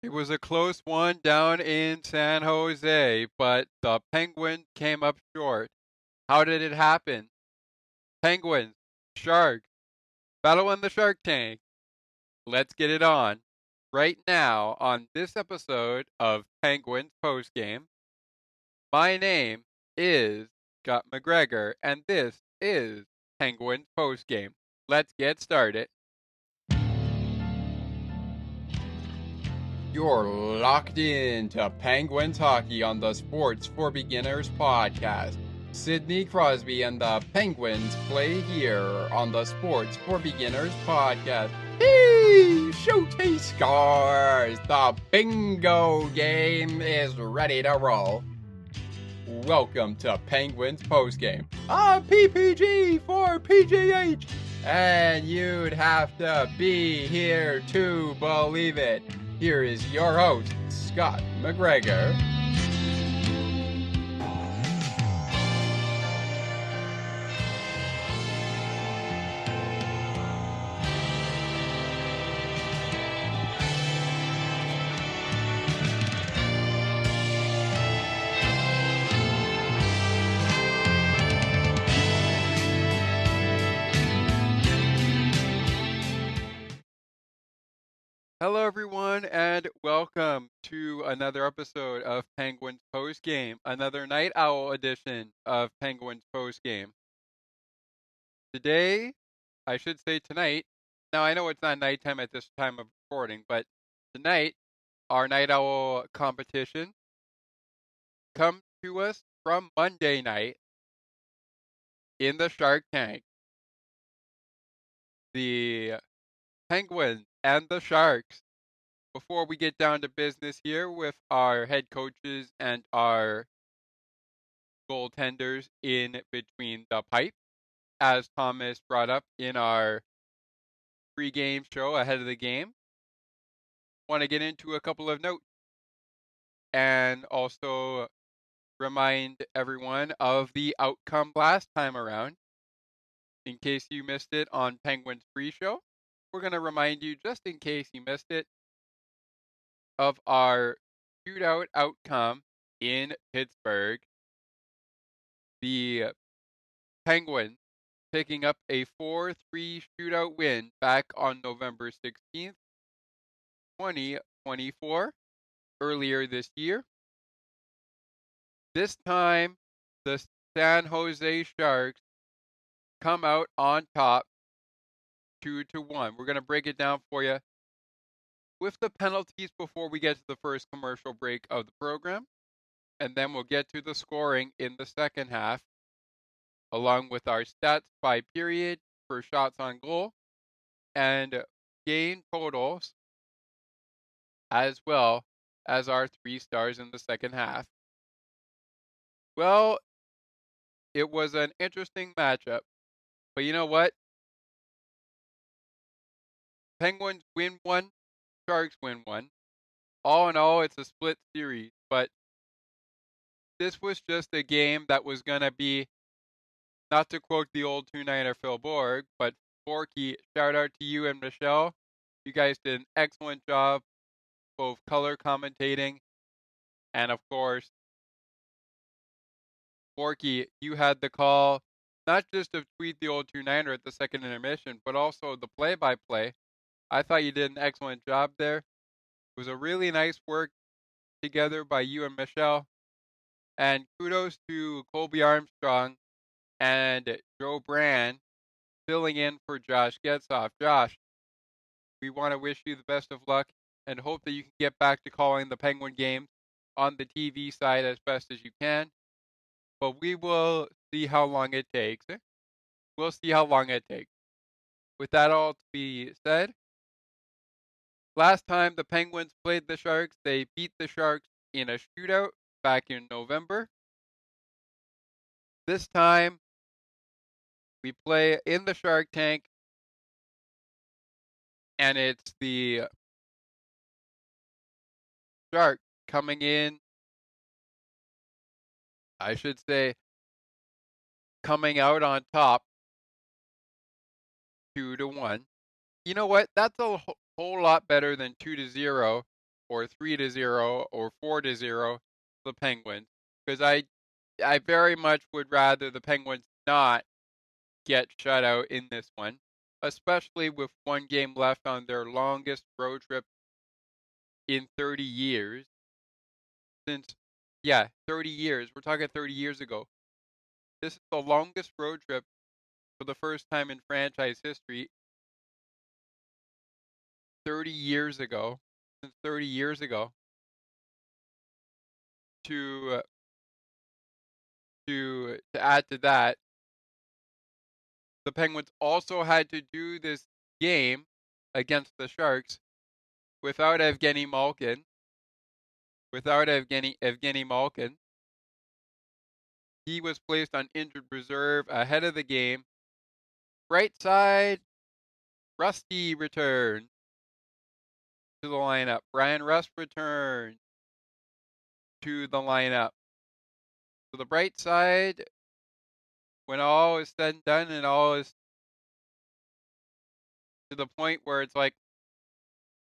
It was a close one down in San Jose, but the Penguins came up short. How did it happen? Penguins, Sharks, battle in the Shark Tank. Let's get it on right now on this episode of Penguins Postgame. My name is Scott McGregor, and this is Penguins Postgame. Let's get started. You're locked in to Penguins Hockey on the Sports for Beginners podcast. Sidney Crosby and the Penguins play here on the Sports for Beginners podcast. Hey, Showcase scores! The bingo game is ready to roll. Welcome to Penguins Postgame. PPG for PGH. And you'd have to be here to believe it. Here is your host, Scott McGregor. Hello, everyone, and welcome to another episode of Penguins Postgame, another Night Owl edition of Penguins Postgame. Today, I should say tonight, now I know it's not nighttime at this time of recording, but tonight, our Night Owl competition comes to us from Monday night in the Shark Tank. The Penguins and the Sharks. Before we get down to business here with our head coaches and our goaltenders in between the pipe, as Thomas brought up in our pre-game show ahead of the game, want to get into a couple of notes and also remind everyone of the outcome last time around. In case you missed it on Penguins pre-show, we're going to remind you, just in case you missed it, of our shootout outcome in Pittsburgh. The Penguins picking up a 4-3 shootout win back on November 16th, 2024, earlier this year. This time, the San Jose Sharks come out on top 2-1. We're going to break it down for you with the penalties before we get to the first commercial break of the program, and then we'll get to the scoring in the second half, along with our stats by period for shots on goal and game totals, as well as our 3 stars in the second half. Well, it was an interesting matchup, but you know what? Penguins win one, Sharks win one. All in all, it's a split series, but this was just a game that was going to be, not to quote the old two-nighter Phil Borg, but Borky, shout out to you and Michelle. You guys did an excellent job, both color commentating, and of course, Borky, you had the call, not just of Tweet the Old Two-Nighter at the second intermission, but also the play-by-play. I thought you did an excellent job there. It was a really nice work together by you and Michelle. And kudos to Colby Armstrong and Joe Brand filling in for Josh Getzoff. Josh, we want to wish you the best of luck and hope that you can get back to calling the Penguin games on the TV side as best as you can. But we will see how long it takes. We'll see how long it takes. With that all to be said, last time the Penguins played the Sharks, they beat the Sharks in a shootout back in November. This time, we play in the Shark Tank, and it's the Sharks coming in, I should say, coming out on top 2-1. You know what? That's a whole lot better than 2-0 or 3-0 or 4-0 the Penguins, because I very much would rather the Penguins not get shut out in this one, especially with one game left on their longest road trip in 30 years. Since, yeah, 30 years. We're talking 30 years ago. This is the longest road trip for the first time in franchise history 30 years ago. Since 30 years ago. To add to that, the Penguins also had to do this game against the Sharks without Evgeny Malkin. Without Evgeny Malkin. He was placed on injured reserve ahead of the game. Right side, Rusty returns to the lineup. Brian Rust returns to the lineup. So the bright side, when all is said and done and all is to the point where it's like,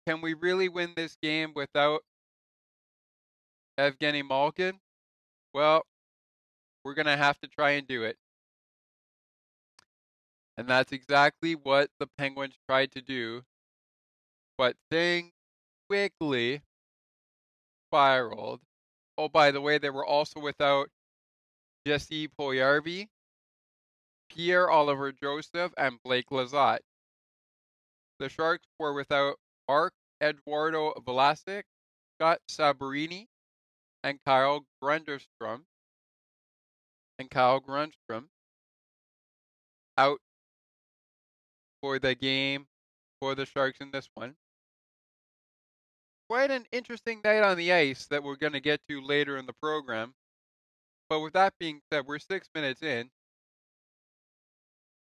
can we really win this game without Evgeny Malkin? Well, we're going to have to try and do it. And that's exactly what the Penguins tried to do. But things quickly spiraled. Oh, by the way, they were also without Jesse Puljujarvi, Pierre-Olivier Joseph, and Blake Lizotte. The Sharks were without Mark Eduardo Vlasic, Scott Sabourini, and Kyle Grundstrom. Out for the game for the Sharks in this one. Quite an interesting night on the ice that we're going to get to later in the program. But with that being said, we're 6 minutes in.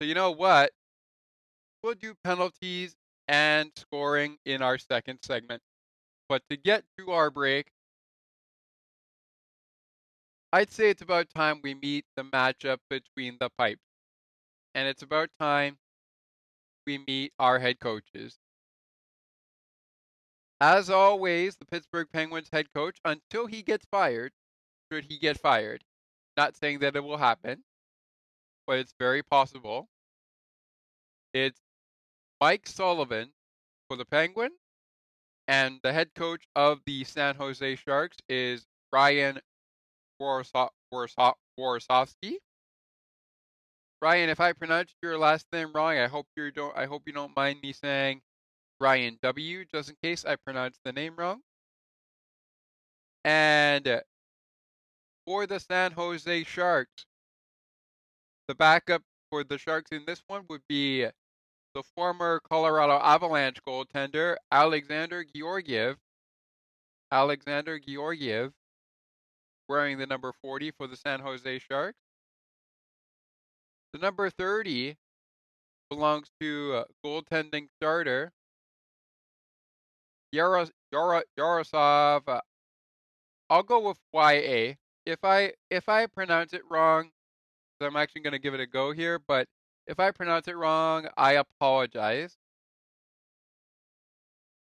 So you know what? We'll do penalties and scoring in our second segment. But to get to our break, I'd say it's about time we meet the matchup between the pipes. And it's about time we meet our head coaches. As always, the Pittsburgh Penguins head coach, until he gets fired, should he get fired. Not saying that it will happen, but it's very possible. It's Mike Sullivan for the Penguins, and the head coach of the San Jose Sharks is Ryan Warsofsky. Ryan, if I pronounced your last name wrong, I hope you don't mind me saying Ryan W, just in case I pronounced the name wrong. And for the San Jose Sharks, the backup for the Sharks in this one would be the former Colorado Avalanche goaltender Alexander Georgiev. Alexander Georgiev, wearing the number 40 for the San Jose Sharks. The number 30 belongs to goaltending starter Yaroslav. I'll go with YA. If I pronounce it wrong, I'm actually going to give it a go here, but if I pronounce it wrong, I apologize.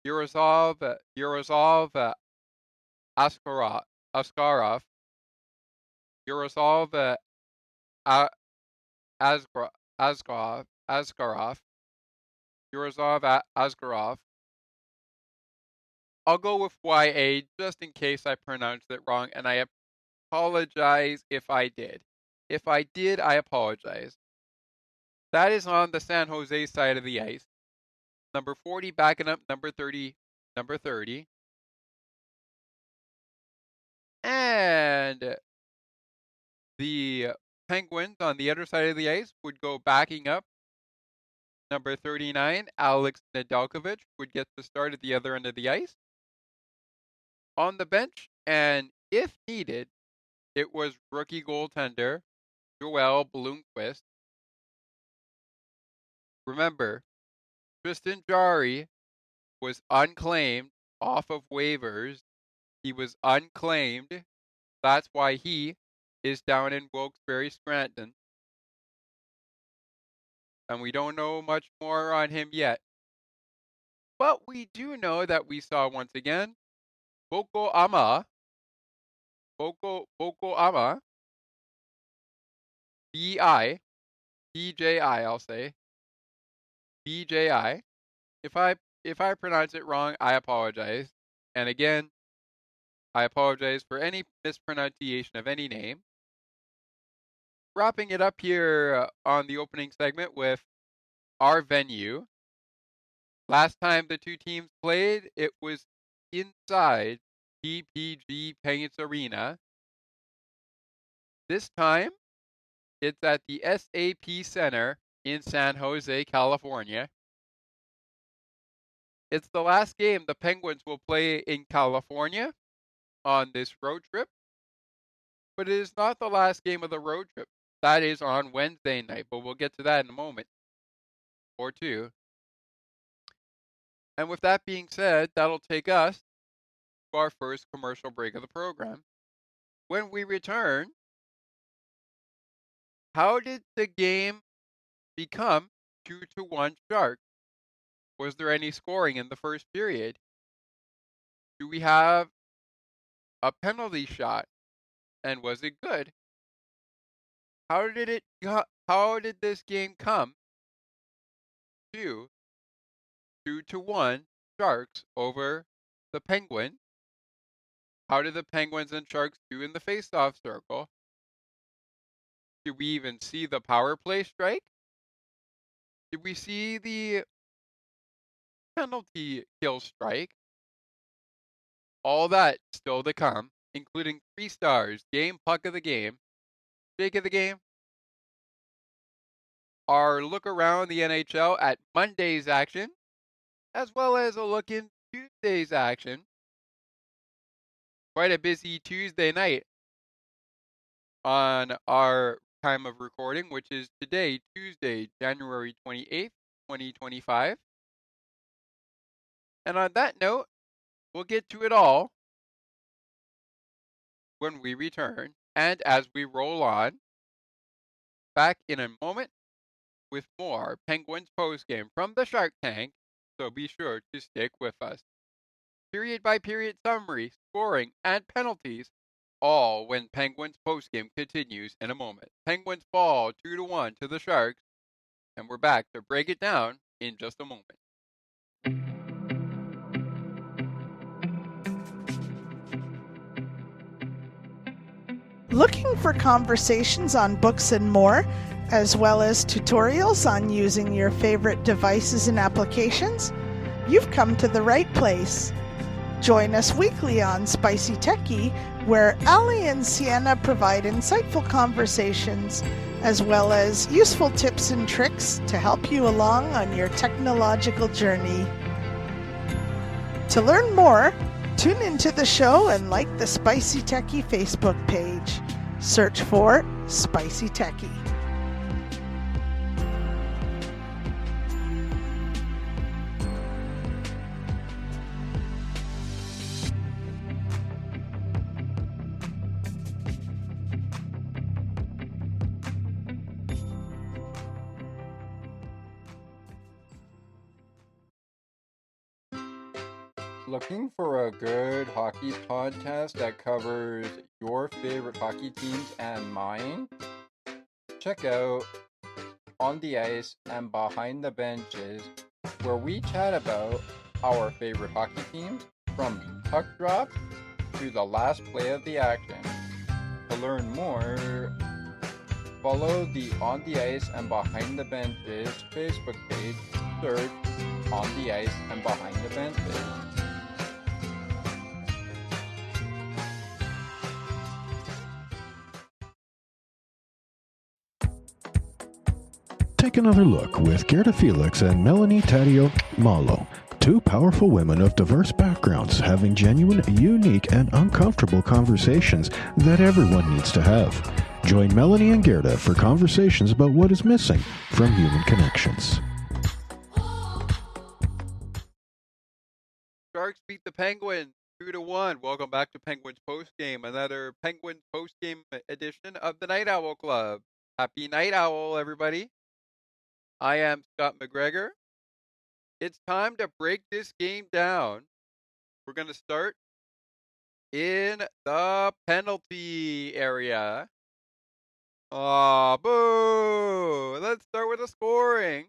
Yaroslav Askarov. Yaroslav Askarov. Yaroslav Askarov. I'll go with YA just in case I pronounced it wrong, and I apologize if I did. If I did, I apologize. That is on the San Jose side of the ice. Number 40 backing up number 30. And the Penguins on the other side of the ice would go backing up. Number 39, Alex Nedeljkovic, would get the start at the other end of the ice. On the bench, and if needed, it was rookie goaltender Joel Blomqvist. Remember, Tristan Jarry was unclaimed off of waivers. He was unclaimed. That's why he is down in Wilkes-Barre, Scranton. And we don't know much more on him yet. But we do know that we saw once again Boko Ama, Boko Ama, BI, BJI, I'll say, BJI. If I pronounce it wrong, I apologize. And again, I apologize for any mispronunciation of any name. Wrapping it up here on the opening segment with our venue. Last time the two teams played, it was inside PPG Paints Arena. This time, it's at the SAP Center in San Jose, California. It's the last game the Penguins will play in California on this road trip, but it is not the last game of the road trip. That is on Wednesday night, but we'll get to that in a moment or two. And with that being said, that'll take us to our first commercial break of the program. When we return, how did the game become 2-1 Sharks? Was there any scoring in the first period? Do we have a penalty shot? And was it good? How did this game come to 2-1 Sharks over the Penguins? How did the Penguins and Sharks do in the faceoff circle? Did we even see the power play strike? Did we see the penalty kill strike? All that still to come, including 3 stars, game puck of the game, shake of the game, our look around the NHL at Monday's action, as well as a look in Tuesday's action. Quite a busy Tuesday night on our time of recording, which is today, Tuesday, January 28th, 2025. And on that note, we'll get to it all when we return and as we roll on. Back in a moment with more Penguins postgame from the Shark Tank, so be sure to stick with us. Period by period summary, scoring, and penalties, all when Penguins postgame continues in a moment. Penguins fall 2-1 to the Sharks, and we're back to break it down in just a moment. Looking for conversations on books and more, as well as tutorials on using your favorite devices and applications? You've come to the right place. Join us weekly on Spicy Techie, where Ali and Sienna provide insightful conversations, as well as useful tips and tricks to help you along on your technological journey. To learn more, tune into the show and like the Spicy Techie Facebook page. Search for Spicy Techie. Looking for a good hockey podcast that covers your favorite hockey teams and mine? Check out On the Ice and Behind the Benches, where we chat about our favorite hockey teams from puck drop to the last play of the action. To learn more, follow the On the Ice and Behind the Benches Facebook page. Search On the Ice and Behind the Benches. Take another look with Gerda Felix and Melanie Taddeo Malo, two powerful women of diverse backgrounds having genuine, unique, and uncomfortable conversations that everyone needs to have. Join Melanie and Gerda for conversations about what is missing from human connections. Sharks beat the Penguins 2-1. Welcome back to Penguins Postgame, another Penguins Postgame edition of the Night Owl Club. Happy Night Owl, everybody. I am Scott McGregor. It's time to break this game down. We're going to start in the penalty area. Aw, boo! Let's start with the scoring.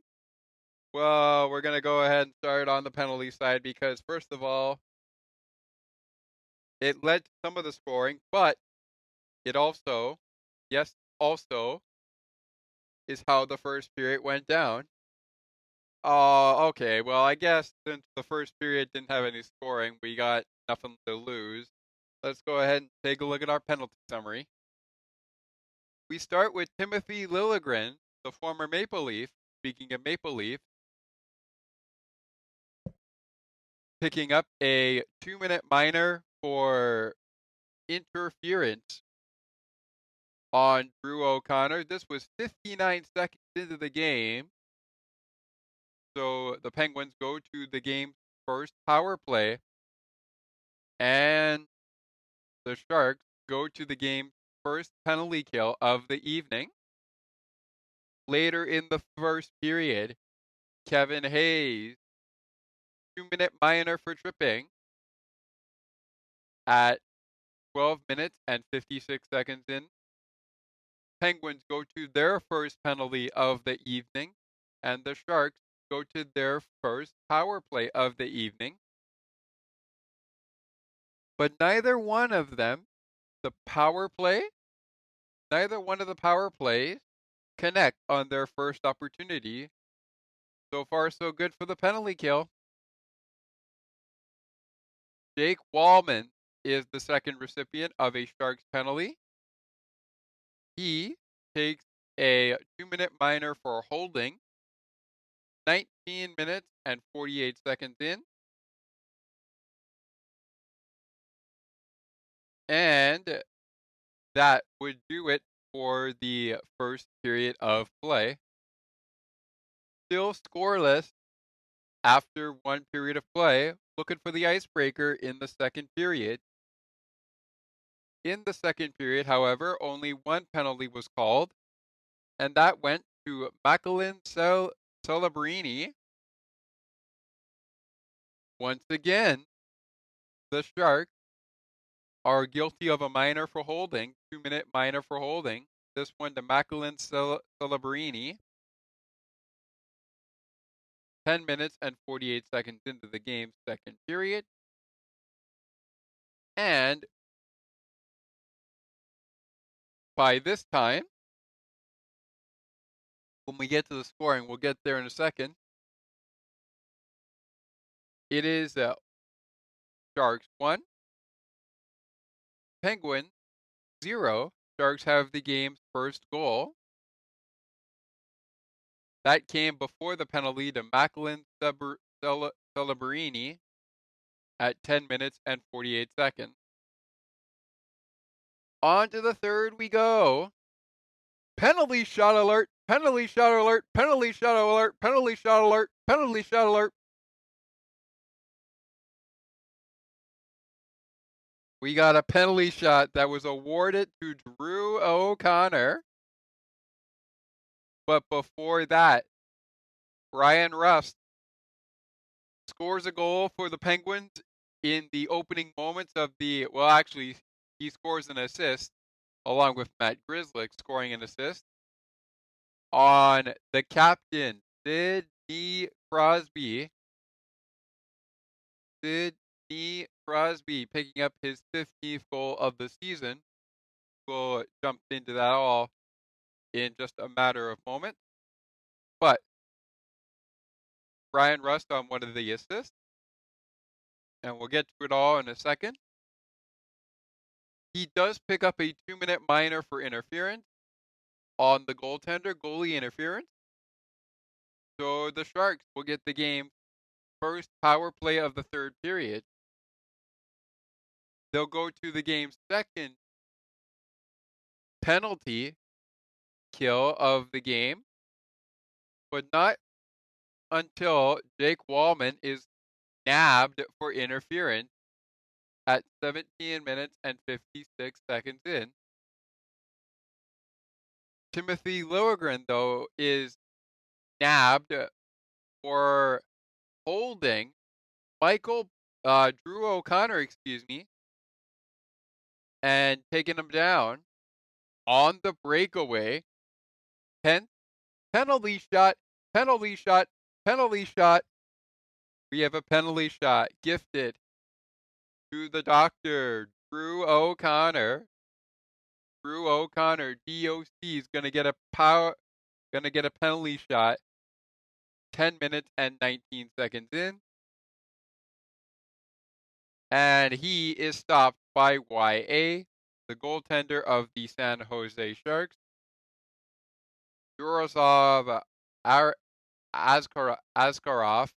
Well, we're going to go ahead and start on the penalty side because, first of all, it led to some of the scoring, but it also, yes, also is how the first period went down. Oh, okay. Well, I guess since the first period didn't have any scoring, we got nothing to lose. Let's go ahead and take a look at our penalty summary. We start with Timothy Liljegren, the former Maple Leaf. Speaking of Maple Leaf, picking up a 2-minute minor for interference on Drew O'Connor. This was 59 seconds into the game. So the Penguins go to the game's first power play, and the Sharks go to the game's first penalty kill of the evening. Later in the first period, Kevin Hayes, 2-minute minor for tripping at 12 minutes and 56 seconds in. Penguins go to their first penalty of the evening, and the Sharks go to their first power play of the evening. But neither one of them, neither one of the power plays connect on their first opportunity. So far, so good for the penalty kill. Jake Wallman is the second recipient of a Sharks penalty. He takes a 2-minute minor for holding, 19 minutes and 48 seconds in. And that would do it for the first period of play. Still scoreless after one period of play, looking for the icebreaker in the second period. In the second period, however, only one penalty was called, and that went to Macalin Celebrini. Once again, the Sharks are guilty of a minor for holding, 2-minute minor for holding. This one to Macalin Celebrini. 10 minutes and 48 seconds into the game's second period. And by this time, when we get to the scoring, we'll get there in a second. It is Sharks 1, Penguins 0. Sharks have the game's first goal. That came before the penalty to Macalin Celebrini at 10 minutes and 48 seconds. On to the third we go. Penalty shot alert, penalty shot alert, penalty shot alert, penalty shot alert, penalty shot alert. We got a penalty shot that was awarded to Drew O'Connor. But before that, Ryan Rust scores a goal for the Penguins in the opening moments of the, well, actually, he scores an assist along with Matt Grzelcyk scoring an assist on the captain, Sidney Crosby. Sidney Crosby picking up his 15th goal of the season. We'll jump into that all in just a matter of moments. But Ryan Rust on one of the assists, and we'll get to it all in a second. He does pick up a 2-minute minor for interference on the goaltender, goalie interference. So the Sharks will get the game's first power play of the third period. They'll go to the game's second penalty kill of the game, but not until Jake Wallman is nabbed for interference at 17 minutes and 56 seconds in. Timothy Liljegren, though, is nabbed for holding Drew O'Connor, and taking them down on the breakaway. Penalty shot, penalty shot, penalty shot. We have a penalty shot gifted to the doctor, Drew O'Connor. Drew O'Connor, DOC, is gonna get a penalty shot 10 minutes and 19 seconds in. And he is stopped by YA, the goaltender of the San Jose Sharks. Yurosov Askarov.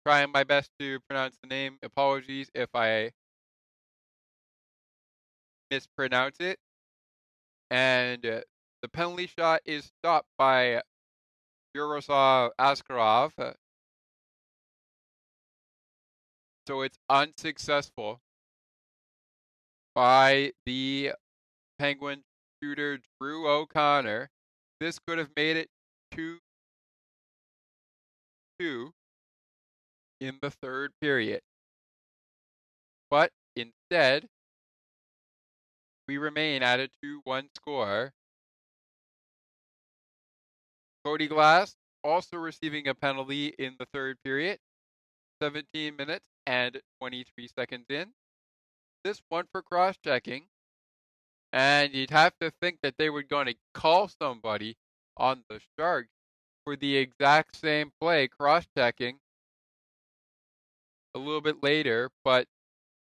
Trying my best to pronounce the name. Apologies if I mispronounce it. And the penalty shot is stopped by Yurosov Askarov. So it's unsuccessful by the Penguin shooter Drew O'Connor. This could have made it 2-2 in the third period. But instead, we remain at a 2-1 score. Cody Glass also receiving a penalty in the third period, 17 minutes and 23 seconds in. This one for cross-checking. And you'd have to think that they were going to call somebody on the Sharks for the exact same play, cross-checking, a little bit later, but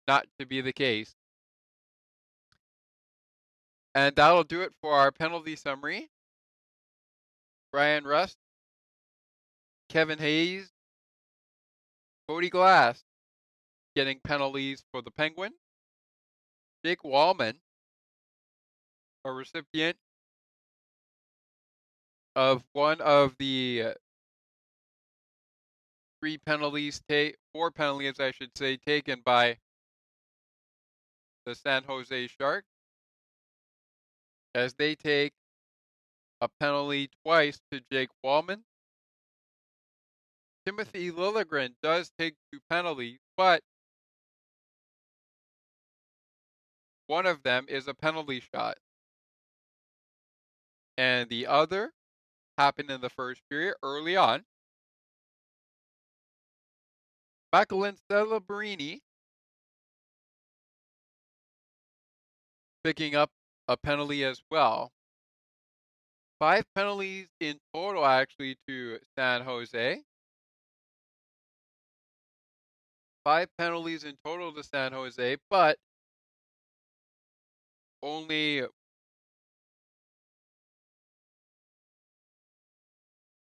not to be the case. And that'll do it for our penalty summary. Brian Rust, Kevin Hayes, Cody Glass getting penalties for the Penguins. Jake Wallman, a recipient of one of the four penalties, I should say, taken by the San Jose Sharks, as they take a penalty twice to Jake Wallman. Timothy Liljegren does take 2 penalties, but one of them is a penalty shot. And the other happened in the first period early on. Jacqueline Celebrini picking up a penalty as well. 5 penalties in total, actually, to San Jose. 5 penalties in total to San Jose, but only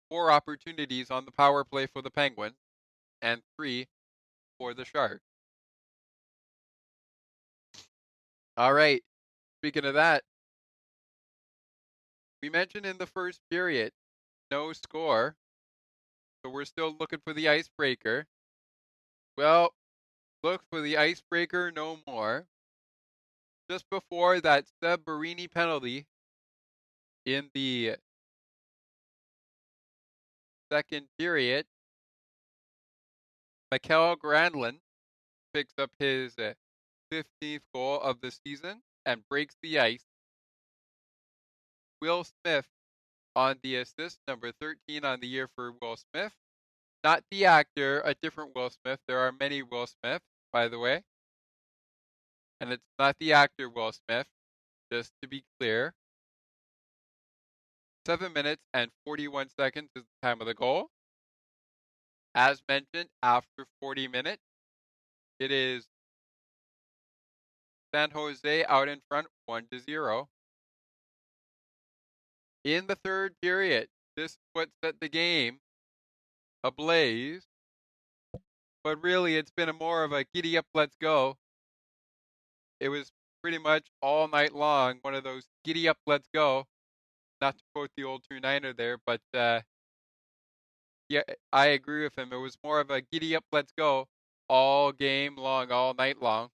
4 opportunities on the power play for the Penguins and 3 for the Sharks. All right, speaking of that, we mentioned in the first period, no score, so we're still looking for the icebreaker. Well, look for the icebreaker no more. Just before that Severini penalty in the second period, Mikael Granlund picks up his 15th goal of the season and breaks the ice. Will Smith on the assist, number 13 on the year for Will Smith. Not the actor, a different Will Smith. There are many Will Smith, by the way. And it's not the actor Will Smith, just to be clear. 7 minutes and 41 seconds is the time of the goal. As mentioned, after 40 minutes, it is San Jose out in front 1-0. In the third period, this is what set the game ablaze. But really, it's been more of a giddy up, let's go. It was pretty much all night long, one of those giddy up, let's go. Not to quote the old 2-9er there, but yeah, I agree with him. It was more of a giddy up, let's go all game long, all night long.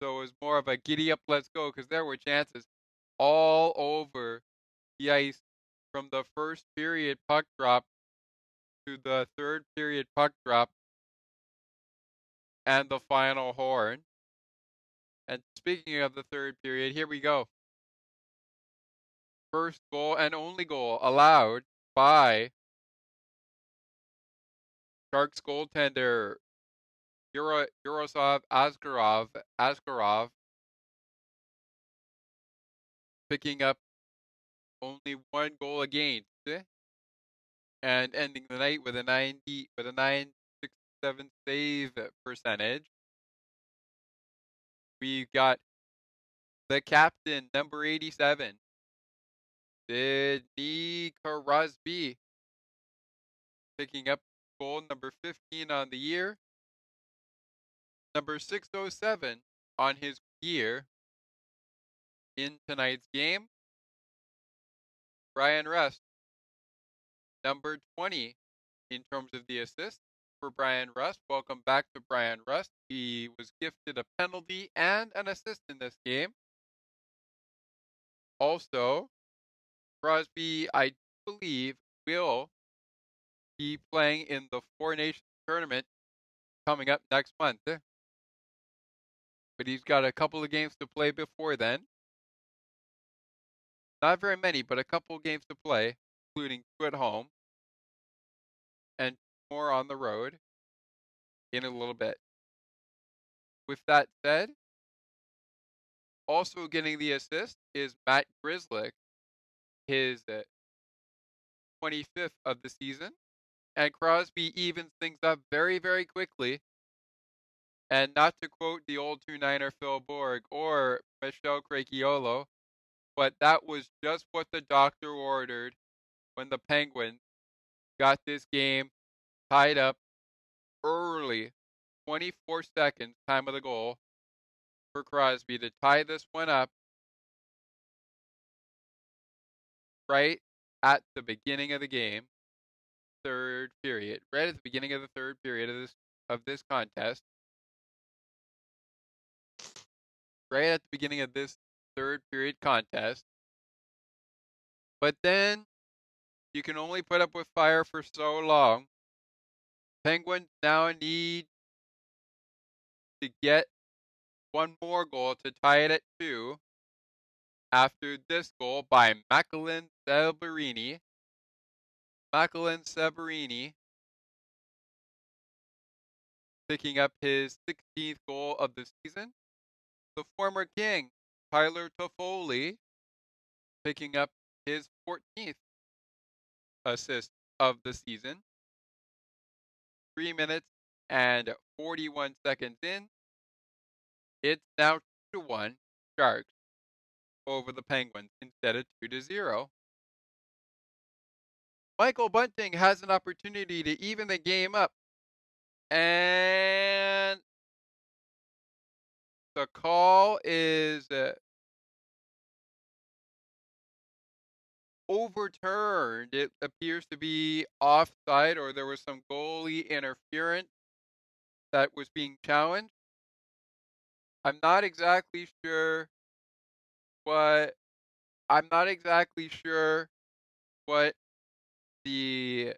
So it was more of a giddy up, let's go, because there were chances all over the ice from the first period puck drop to the third period puck drop. and the final horn. And speaking of the third period, here we go. First goal and only goal allowed by Sharks goaltender Yaroslav Askarov, picking up only one goal against and ending the night with a 967 save percentage. We got the captain, number 87, Sidney Crosby, picking up goal number 15 on the year. Number 607 on his year in tonight's game. Brian Rust, number 20 in terms of the assist for Brian Rust. Welcome back to Brian Rust. He was gifted a penalty and an assist in this game. Also, Crosby, I believe, will be playing in the Four Nations tournament coming up next month. But he's got a couple of games to play before then. Not very many, but a couple of games to play, including 2 at home and more on the road in a little bit. With that said, also getting the assist is Matt Grzelcyk, his 25th of the season. And Crosby evens things up very, very quickly. And not to quote the old 2-9er Phil Borg or Michelle Crachiolo, but that was just what the doctor ordered when the Penguins got this game tied up early, 24 seconds, time of the goal, for Crosby to tie this one up right at the beginning of the game, third period, right at the beginning of the third period of this contest, right at the beginning of this third period contest. But then you can only put up with fire for so long. Penguins now need to get one more goal to tie it at 2 after this goal by Macklin Sabarini. Macklin Sabarini picking up his 16th goal of the season. The former King, Tyler Toffoli, picking up his 14th assist of the season. 3 minutes and 41 seconds in. It's now 2-1 Sharks over the Penguins instead of 2-0. Michael Bunting has an opportunity to even the game up. And the call is overturned. It appears to be offside, or there was some goalie interference that was being challenged. I'm not exactly sure what the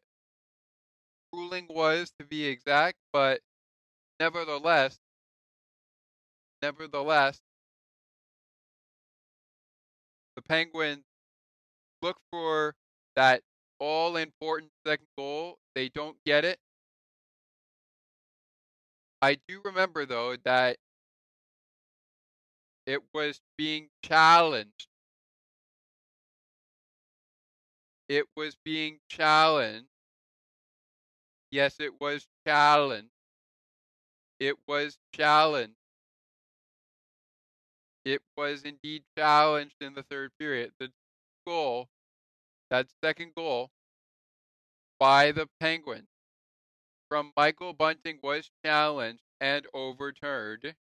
ruling was, to be exact, but nevertheless, the Penguins look for that all-important second goal. They don't get it. I do remember, though, that it was being challenged. It was being challenged. Yes, it was challenged. It was challenged. It was indeed challenged in the third period. The goal, that second goal by the Penguins from Michael Bunting was challenged and overturned.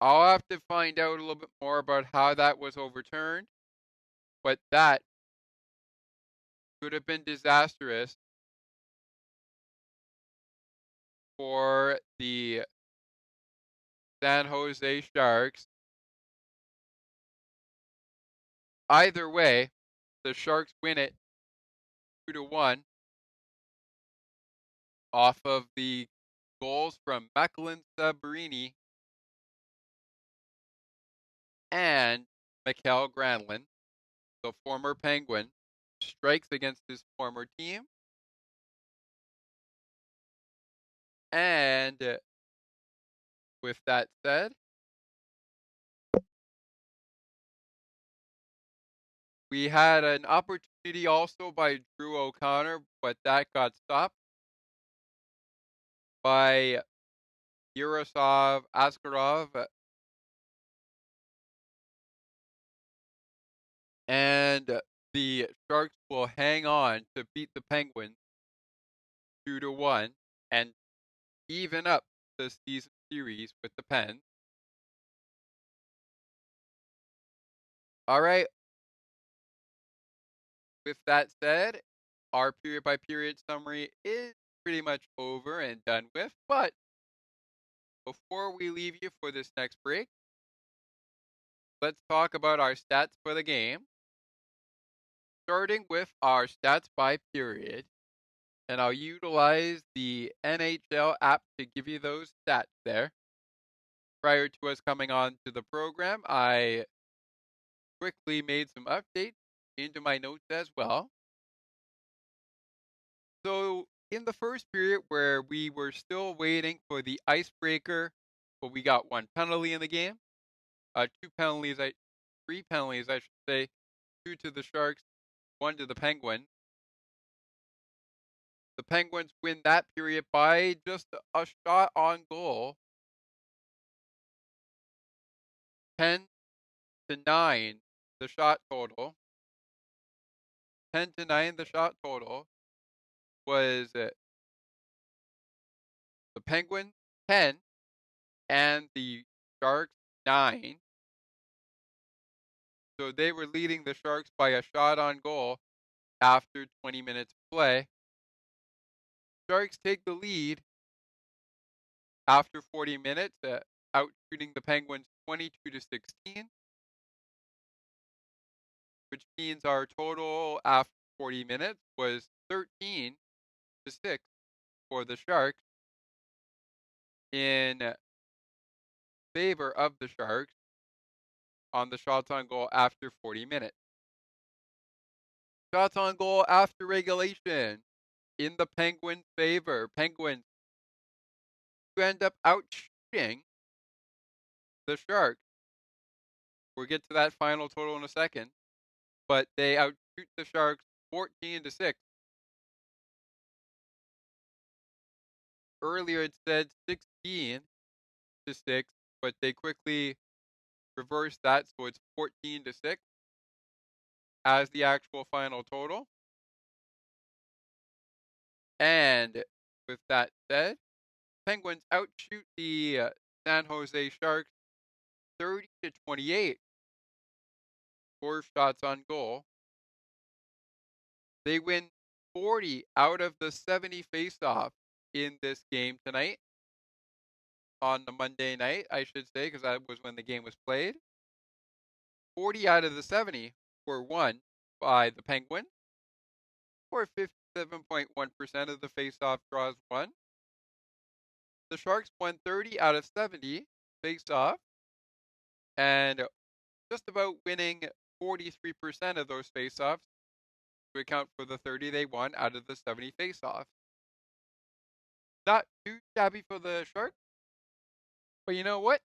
I'll have to find out a little bit more about how that was overturned, but that could have been disastrous for the San Jose Sharks. Either way, the Sharks win it 2-1. off of the goals from Macklin Sabrini and Mikael Granlund, the former Penguin, strikes against his former team. And with that said, we had an opportunity also by Drew O'Connor, but that got stopped by Yaroslav Askarov. And the Sharks will hang on to beat the Penguins 2-1 and even up the season series with the Pens. All right. With that said, our period by period summary is pretty much over and done with. But before we leave you for this next break, let's talk about our stats for the game. Starting with our stats by period. And I'll utilize the NHL app to give you those stats there. Prior to us coming on to the program, I quickly made some updates into my notes as well. So, in the first period where we were still waiting for the icebreaker, but we got one penalty in the game, three penalties, I should say, two to the Sharks, one to the Penguins. The Penguins win that period by just a shot on goal, 10-9, the shot total. 10-9, the shot total was the Penguins 10 and the Sharks 9. So they were leading the Sharks by a shot on goal after 20 minutes of play. Sharks take the lead after 40 minutes, out shooting the Penguins 22-16, which means our total after 40 minutes was 13-6 for the Sharks in favor of the Sharks on the shots on goal after 40 minutes. Shots on goal after regulation in the Penguins' favor. Penguins who end up outshooting the Sharks. We'll get to that final total in a second. But they outshoot the Sharks 14-6. Earlier it said 16-6, but they quickly reversed that, so it's 14-6 as the actual final total. And with that said, Penguins outshoot the San Jose Sharks 30-28. 4 shots on goal. They win 40 out of the 70 faceoffs in this game tonight. On the Monday night, I should say, because that was when the game was played. 40 out of the 70 were won by the Penguins, or 57.1% of the faceoff draws won. The Sharks won 30 out of 70 faceoff, and just about winning 43% of those faceoffs to account for the 30 they won out of the 70 faceoffs. Not too shabby for the Sharks, but you know what?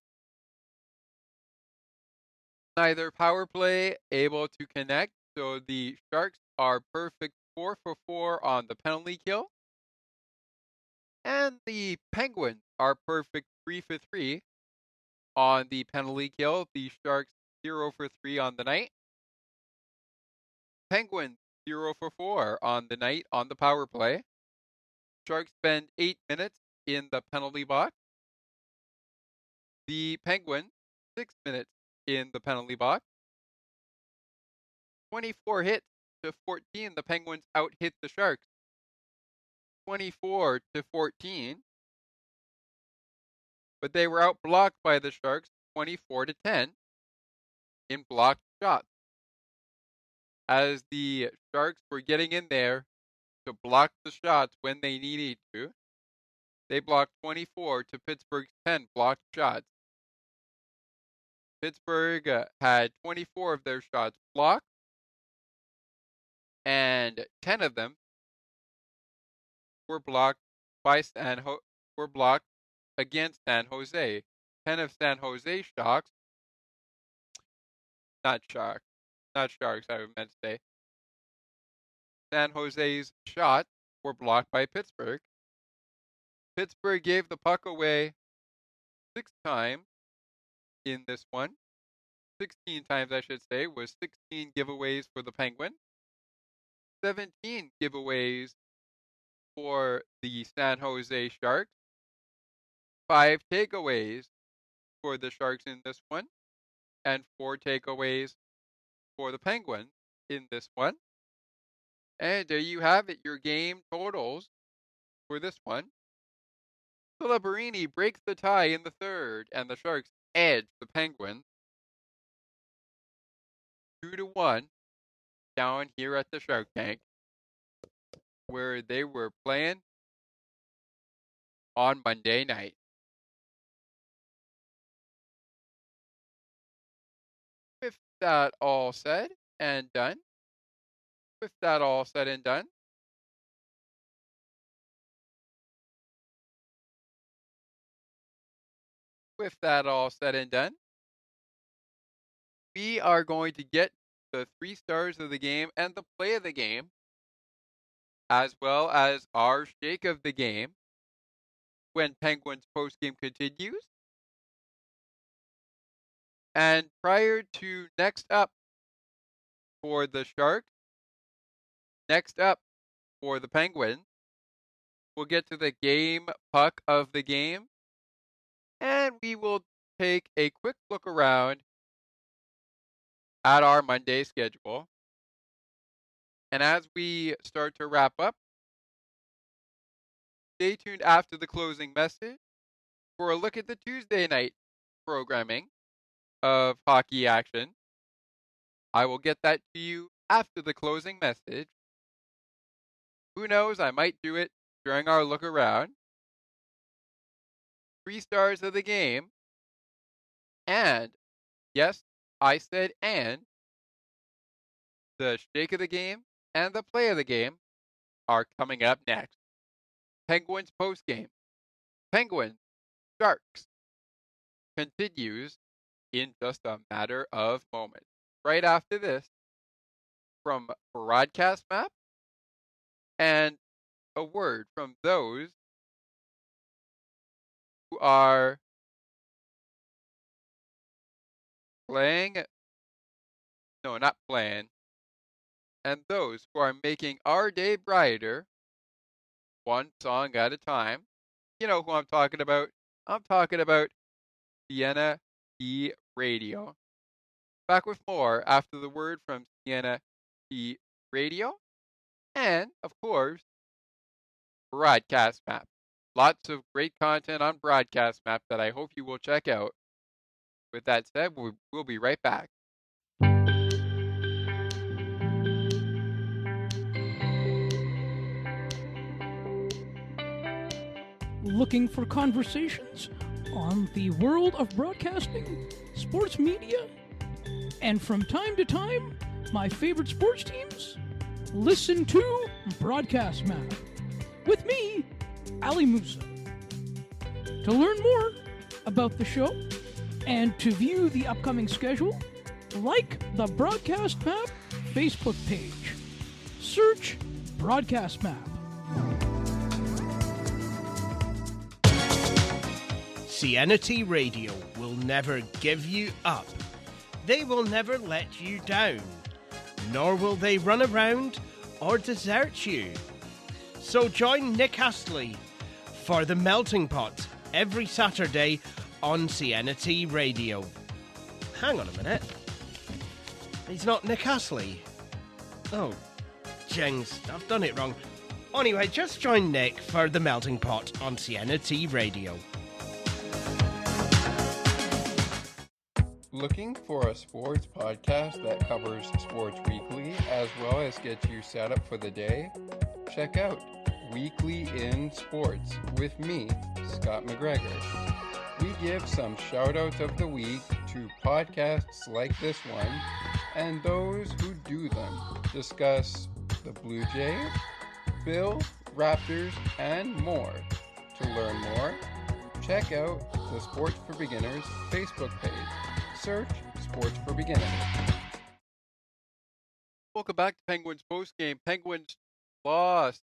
Neither power play able to connect, so the Sharks are perfect 4-for-4 on the penalty kill. And the Penguins are perfect 3-for-3 on the penalty kill. The Sharks 0-for-3 on the night. Penguins 0-for-4 on the night on the power play. Sharks spend 8 minutes in the penalty box. The Penguins 6 minutes in the penalty box. 24 hits to 14. The Penguins out-hit the Sharks 24-14. But they were out-blocked by the Sharks 24-10 in blocked shots. As the Sharks were getting in there to block the shots when they needed to, They blocked 24 to Pittsburgh's 10 blocked shots. Pittsburgh had 24 of their shots blocked, and 10 of them were blocked against San Jose. 10 of San Jose's shots, not sharks, I meant to say. San Jose's shots were blocked by Pittsburgh. Pittsburgh gave the puck away 6 times in this one. 16 times, I should say, was 16 giveaways for the Penguins. 17 giveaways for the San Jose Sharks. 5 takeaways for the Sharks in this one. And 4 takeaways for the Penguins in this one. And there you have it, your game totals for this one. Celeberini breaks the tie in the third, and the Sharks edge the Penguins 2-1 down here at the Shark Tank, where they were playing on Monday night. With that all said and done, we are going to get the 3 stars of the game and the play of the game, as well as our shake of the game when Penguins postgame continues. And prior to next up for the Sharks, next up for the Penguins, we'll get to the game puck of the game, and we will take a quick look around at our Monday schedule. And as we start to wrap up, stay tuned after the closing message for a look at the Tuesday night programming of hockey action. I will get that to you after the closing message. Who knows, I might do it during our look around. 3 stars of the game. And, yes, I said and, the shake of the game and the play of the game are coming up next. Penguins postgame. Penguins Sharks continues in just a matter of moments. Right after this, from Broadcast Map, and a word from those who are and those who are making our day brighter, one song at a time. You know who I'm talking about. I'm talking about Sienna T Radio. Back with more after the word from Sienna T Radio. And, of course, Broadcast Map. Lots of great content on Broadcast Map that I hope you will check out. With that said, we'll be right back. Looking for conversations on the world of broadcasting, sports media, and from time to time, my favorite sports teams? Listen to Broadcast Map with me, Ali Musa. To learn more about the show and to view the upcoming schedule, like the Broadcast Map Facebook page. Search Broadcast Map. Sienna T Radio will never give you up. They will never let you down. Nor will they run around or desert you. So join Nick Astley for The Melting Pot every Saturday on Sienna T Radio. Hang on a minute. He's not Nick Astley. Oh, jings, I've done it wrong. Anyway, just join Nick for The Melting Pot on Sienna T Radio. Looking for a sports podcast that covers sports weekly as well as gets you set up for the day? Check out Weekly in Sports with me, Scott McGregor. We give some shout-outs of the week to podcasts like this one and those who do them. Discuss the Blue Jays, Bills, Raptors, and more. To learn more, check out the Sports for Beginners Facebook page. Search Sports for Beginners. Welcome back to Penguins postgame. Penguins lost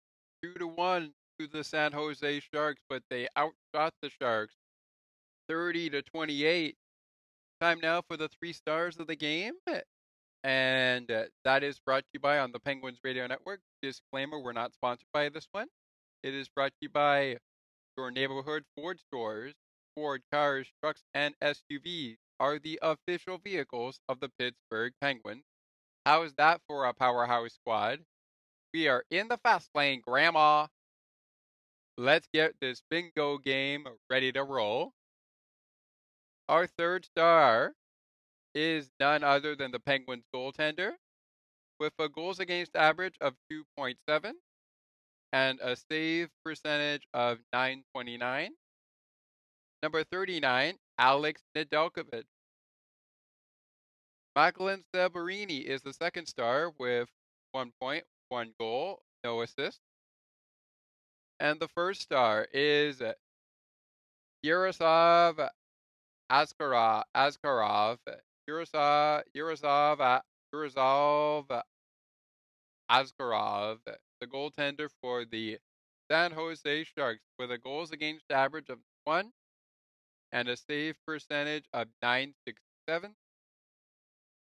2-1 to the San Jose Sharks, but they outshot the Sharks 30-28. Time now for the 3 stars of the game. And that is brought to you by on the Penguins Radio Network. Disclaimer, we're not sponsored by this one. It is brought to you by your neighborhood Ford stores. Ford cars, trucks, and SUVs are the official vehicles of the Pittsburgh Penguins. How's that for a powerhouse squad? We are in the fast lane, Grandma. Let's get this bingo game ready to roll. Our third star is none other than the Penguins goaltender, with a goals against average of 2.7 and a save percentage of .929. Number 39, Alex Nedeljkovic. Macklin Severini is the second star with 1 point, 1 goal, no assist. And the first star is Yaroslav Askarov. Yaroslav Askarov, the goaltender for the San Jose Sharks, with a goals against average of 1 and a save percentage of .967.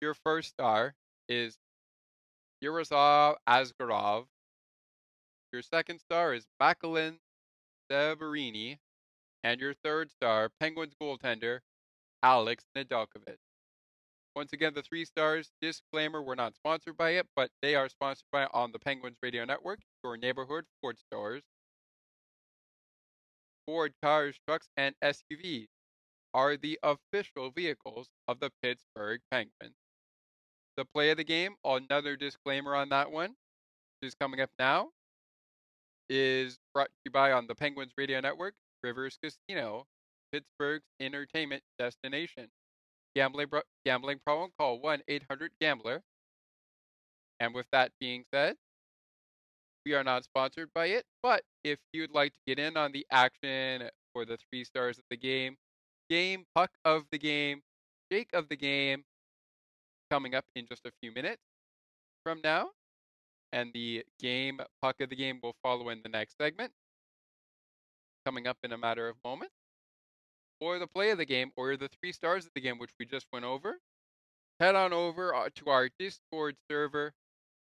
Your first star is Yaroslav Askarov. Your second star is Macklin Severini. And your third star, Penguins goaltender, Alex Nedeljkovic. Once again, the 3 stars, disclaimer, we're not sponsored by it, but they are sponsored by on the Penguins Radio Network, your neighborhood Ford stores. Ford cars, trucks, and SUVs are the official vehicles of the Pittsburgh Penguins. The play of the game, another disclaimer on that one, which is coming up now, is brought to you by on the Penguins Radio Network, Rivers Casino, Pittsburgh's entertainment destination. Gambling problem, call 1-800-GAMBLER. And with that being said, we are not sponsored by it, but if you'd like to get in on the action for the 3 stars of the game, puck of the game, shake of the game, coming up in just a few minutes from now. And the game, puck of the game, will follow in the next segment, coming up in a matter of moments. Or the play of the game, or the 3 stars of the game, which we just went over, head on over to our Discord server,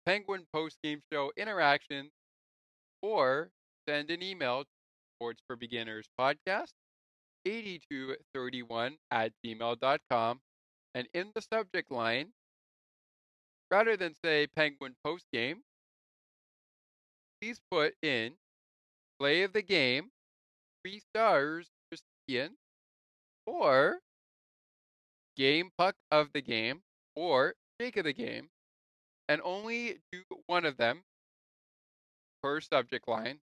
Penguin Postgame Show Interactions, or send an email to Sports for Beginners Podcast 8231 at gmail.com. And in the subject line, rather than say Penguin Postgame, please put in play of the game, 3 stars, recipient, or game puck of the game, or shake of the game, and only do one of them per subject line.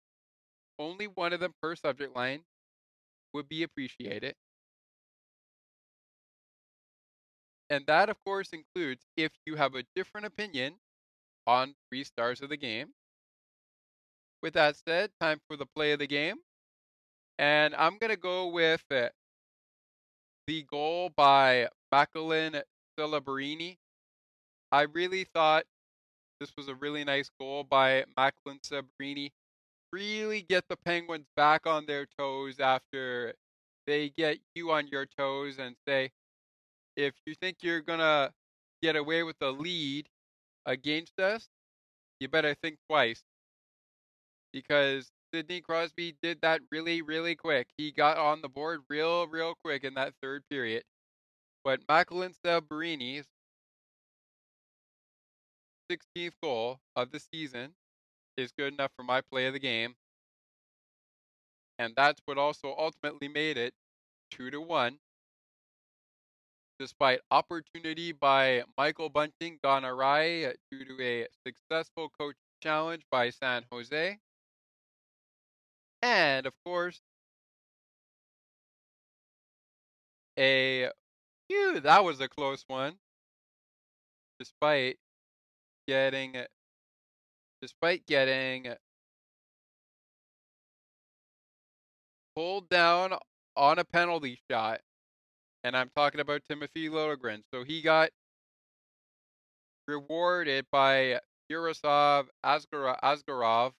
Only one of them per subject line would be appreciated. And that, of course, includes if you have a different opinion on 3 stars of the game. With that said, time for the play of the game. And I'm going to go with the goal by Macklin Celebrini. I really thought this was a really nice goal by Macklin Celebrini. Really get the Penguins back on their toes after they get you on your toes and say, if you think you're going to get away with a lead against us, you better think twice. Because Sidney Crosby did that really, really quick. He got on the board real quick in that third period. But Macklin Celebrini 16th goal of the season is good enough for my play of the game. And that's what also ultimately made it 2-1. Despite opportunity by Michael Bunting gone awry due to a successful coach challenge by San Jose. And, of course, that was a close one. Despite getting pulled down on a penalty shot, and I'm talking about Timothy Liljegren. So he got rewarded by Yaroslav Asgarov,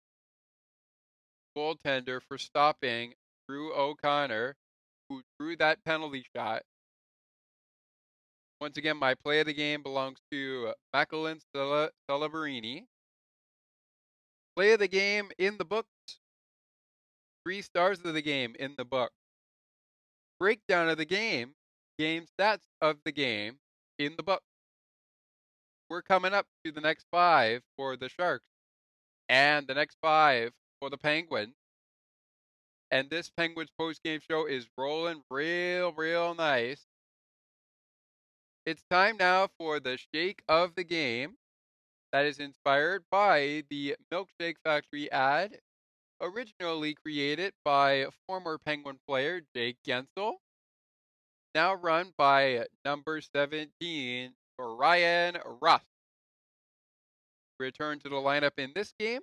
goaltender, for stopping Drew O'Connor, who drew that penalty shot. Once again, my play of the game belongs to Macalin Salabarini. Play of the game in the books. 3 stars of the game in the book. Breakdown of the game stats of the game in the book. We're coming up to the next 5 for the Sharks and the next 5 for the Penguins. And this Penguins post-game show is rolling real nice. It's time now for the shake of the game that is inspired by the Milkshake Factory ad, originally created by former Penguin player Jake Gensel, now run by number 17, Ryan Rust. Return to the lineup in this game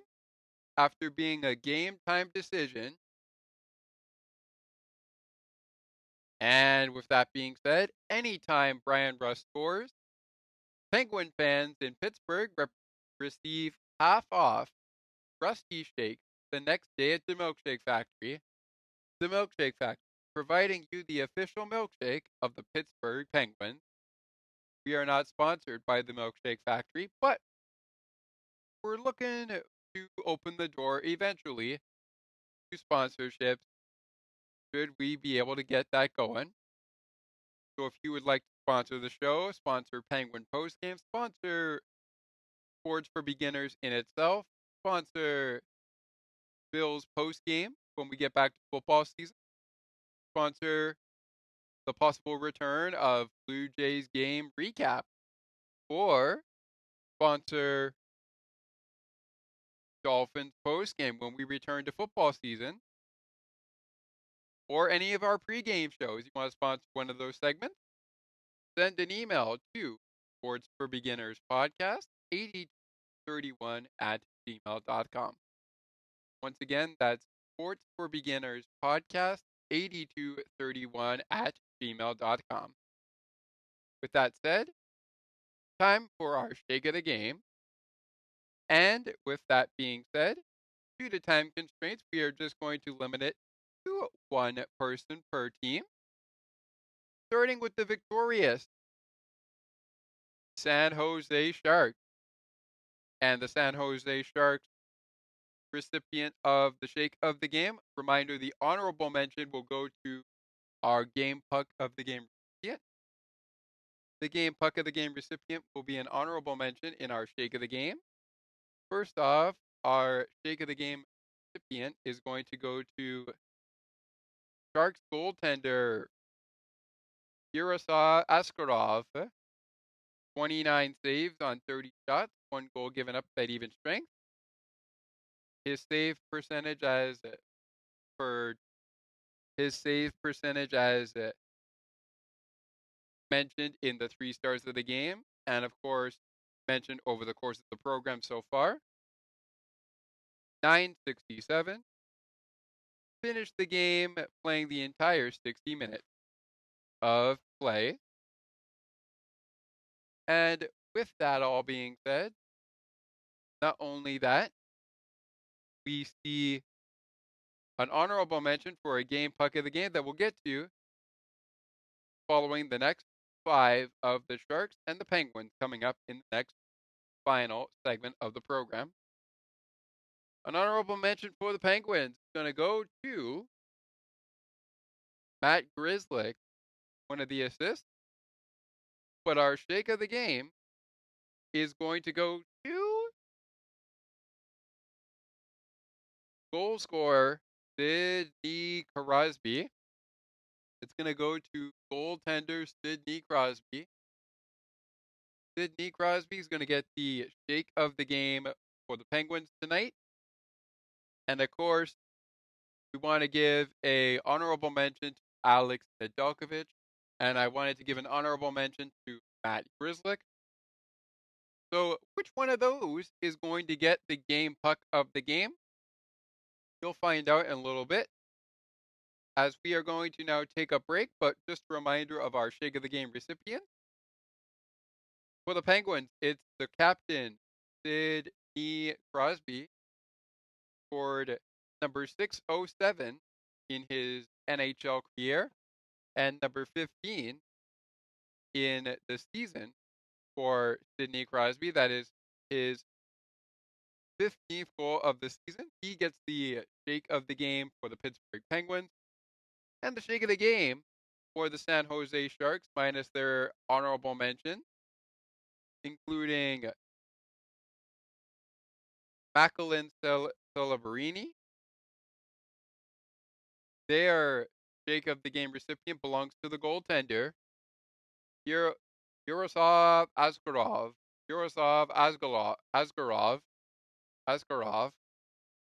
after being a game-time decision. And with that being said, anytime Brian Rust scores, Penguin fans in Pittsburgh receive half off Rusty Shakes the next day at the Milkshake Factory. The Milkshake Factory, providing you the official milkshake of the Pittsburgh Penguins. We are not sponsored by the Milkshake Factory, but we're looking to open the door eventually to sponsorships should we be able to get that going. So if you would like to sponsor the show, sponsor Penguin Postgame, sponsor Sports for Beginners in itself, sponsor Bills Postgame when we get back to football season, sponsor the possible return of Blue Jays game recap, or sponsor Dolphins postgame when we return to football season, or any of our pregame shows. You want to sponsor one of those segments? Send an email to Sports for Beginners Podcast 8031 at gmail.com. Once again, that's Sports for Beginners Podcast 8231 at gmail.com. With that said, time for our shake of the game. And with that being said, due to time constraints, we are just going to limit it to 1 person per team. Starting with the victorious San Jose Sharks. And the San Jose Sharks recipient of the shake of the game. Reminder, the honorable mention will go to our game puck of the game recipient. The game puck of the game recipient will be an honorable mention in our shake of the game. First off, our shake of the game recipient is going to go to Sharks goaltender Yaroslav Askarov. 29 saves on 30 shots, 1 goal given up at even strength. His save percentage as mentioned in the 3 stars of the game, and of course mentioned over the course of the program so far. 967. Finished the game playing the entire 60 minutes of play. And with that all being said, not only that, we see an honorable mention for a game puck of the game that we'll get to following the next 5 of the Sharks and the Penguins coming up in the next final segment of the program. An honorable mention for the Penguins is going to go to Matt Grzelcyk, one of the assists. But our shake of the game is going to go to goal scorer Sidney Crosby. It's going to go to goaltender Sidney Crosby. Sidney Crosby is going to get the shake of the game for the Penguins tonight. And of course, We want to give a honorable mention to Alex Nedeljkovic, and I wanted to give an honorable mention to Matt Grzelcyk. So which one of those is going to get the game puck of the game? You'll find out in a little bit, as we are going to now take a break, but just a reminder of our Shake of the Game recipient. For the Penguins, it's the captain, Sidney Crosby, scored number 607 in his NHL career and number 15 in the season for Sidney Crosby. That is his 15th goal of the season. He gets the Shake of the Game for the Pittsburgh Penguins, and the Shake of the Game for the San Jose Sharks, minus their honorable mention, including Macklin Celebrarini. Their Shake of the Game recipient belongs to the goaltender, Yaroslav Askarov. Askarov.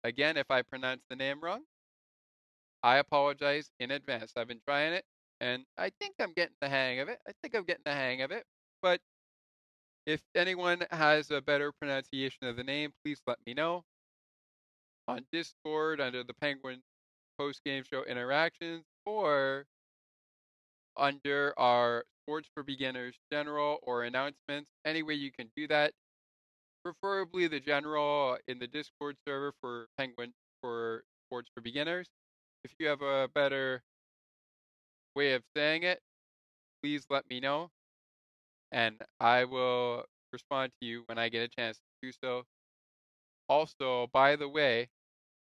Again, if I pronounce the name wrong, I apologize in advance. I've been trying it, and I think I'm getting the hang of it. But if anyone has a better pronunciation of the name, please let me know on Discord under the Penguin post-game show interactions, or under our Sports for Beginners general or announcements. Any way you can do that. Preferably the general in the Discord server for Penguin for Sports for Beginners. If you have a better way of saying it, please let me know, and I will respond to you when I get a chance to do so. Also, by the way,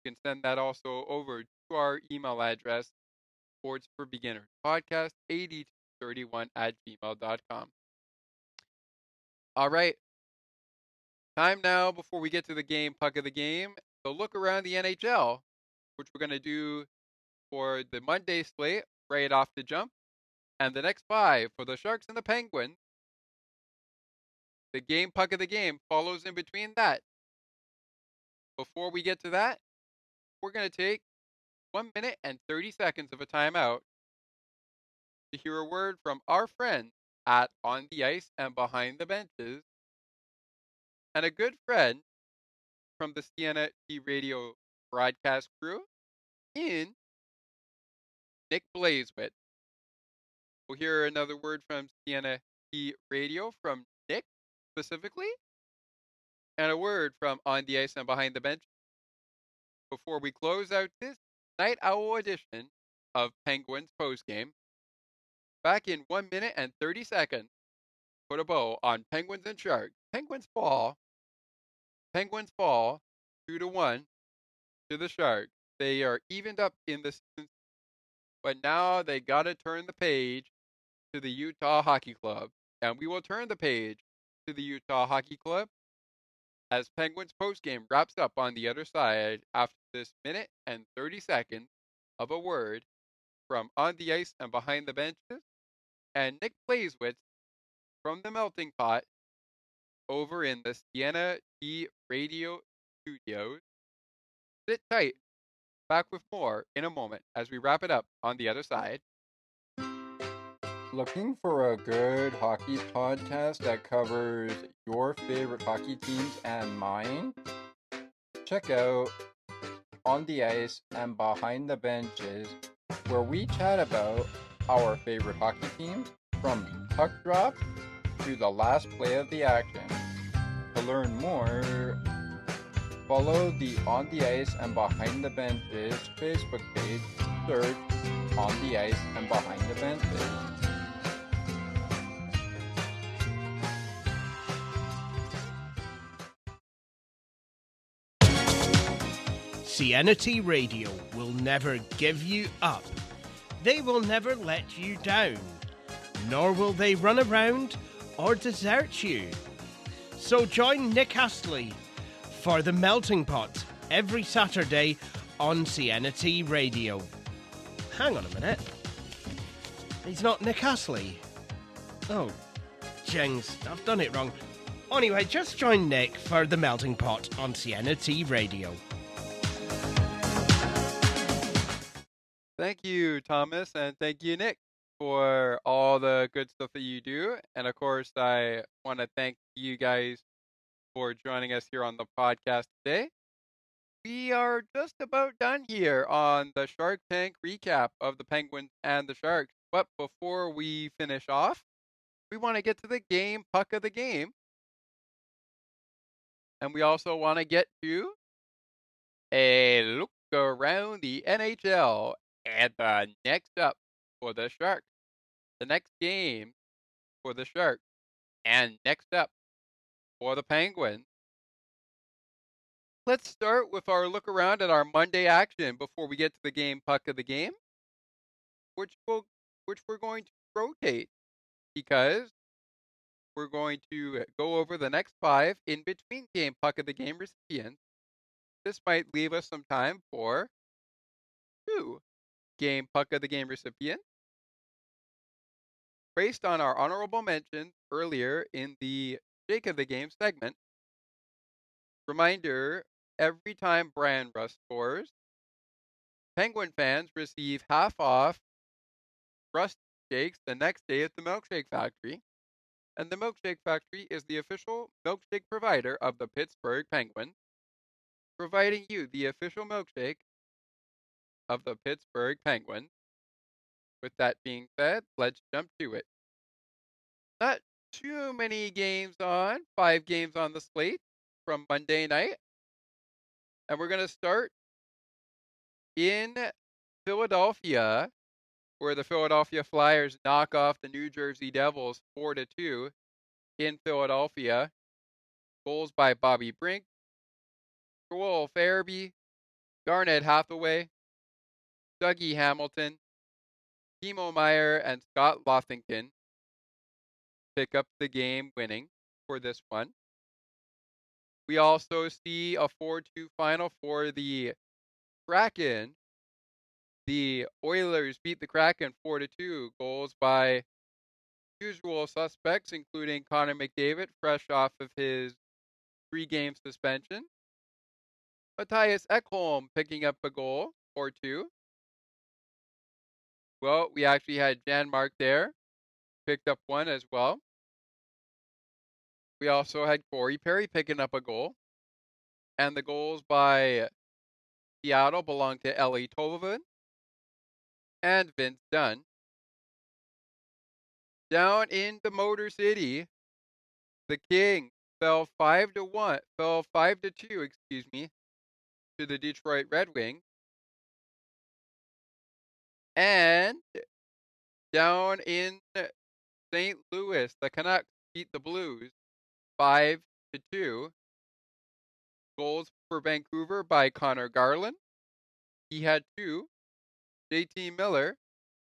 you can send that also over to our email address, sportsforbeginnerspodcast8231@gmail.com. All right. Time now, before we get to the game puck of the game, to look around the NHL, which we're going to do for the Monday slate right off the jump, and the next 5 for the Sharks and the Penguins. The game puck of the game follows in between that. Before we get to that, we're going to take 1 minute and 30 seconds of a timeout to hear a word from our friends at On the Ice and Behind the Benches, and a good friend from the Siena T Radio broadcast crew in Nick Blazewit. We'll hear another word from Siena T Radio from Nick specifically, and a word from On the Ice and Behind the Bench before we close out this Night Owl edition of Penguins postgame. Back in 1 minute and 30 seconds, put a bow on Penguins and Sharks. Penguins fall 2-1 to the Sharks. They are evened up in the season, but now they got to turn the page to the Utah Hockey Club. And we will turn the page to the Utah Hockey Club as Penguins postgame wraps up on the other side after this minute and 30 seconds of a word from On the Ice and Behind the Benches and Nick Blazewitz from the Melting Pot over in the Siena T Radio studios. Sit tight. Back with more in a moment as we wrap it up on the other side. Looking for a good hockey podcast that covers your favorite hockey teams and mine? Check out On the Ice and Behind the Benches, where we chat about our favorite hockey teams from puck drop to the last play of the action. To learn more, follow the On the Ice and Behind the Benches Facebook page. Search On the Ice and Behind the Benches. Siena T Radio will never give you up. They will never let you down, nor will they run around or desert you. So join Nick Astley for the Melting Pot every Saturday on Siena T Radio. Hang on a minute. He's not Nick Astley. Oh, jings, I've done it wrong. Anyway, just join Nick for the Melting Pot on Siena T Radio. Thank you, Thomas, and thank you, Nick, for all the good stuff that you do. And of course, I want to thank you guys for joining us here on the podcast today. We are just about done here on the Shark Tank recap of the Penguins and the Sharks. But before we finish off, we want to get to the game puck of the game. And we also want to get to a look around the NHL. And the next up for the Sharks, the next game for the Sharks, and next up for the Penguins. Let's start with our look around at our Monday action before we get to the game puck of the game, which will which we're going to rotate because we're going to go over the next 5 in between game puck of the game recipients. This might leave us some time for 2 game puck of the game recipients based on our honorable mentions earlier in the Jake of the Game segment. Reminder, every time Brian Russ scores, Penguin fans receive half off Russ shakes the next day at the Milkshake Factory. And the Milkshake Factory is the official milkshake provider of the Pittsburgh Penguins, providing you the official milkshake of the Pittsburgh Penguins. With that being said, let's jump to it. Not too many games on, 5 games on the slate from Monday night. And we're going to start in Philadelphia, where the Philadelphia Flyers knock off the New Jersey Devils 4-2 in Philadelphia. Goals by Bobby Brink, Joel Farabee, Garnett Hathaway, Dougie Hamilton, Timo Meyer, and Scott Lothington pick up the game winning for this one. We also see a 4-2 final for the Kraken. The Oilers beat the Kraken 4-2. Goals by usual suspects, including Connor McDavid, fresh off of his 3-game suspension. Matthias Ekholm picking up a goal or 2. Well, we actually had Janmark there, picked up 1 as well. We also had Corey Perry picking up a goal. And the goals by Seattle belong to Ellie Tolvanen and Vince Dunn. Down in the Motor City, the Kings fell 5-2, to the Detroit Red Wings. And down in St. Louis, the Canucks beat the Blues 5-2. Goals for Vancouver by Connor Garland. He had 2. JT Miller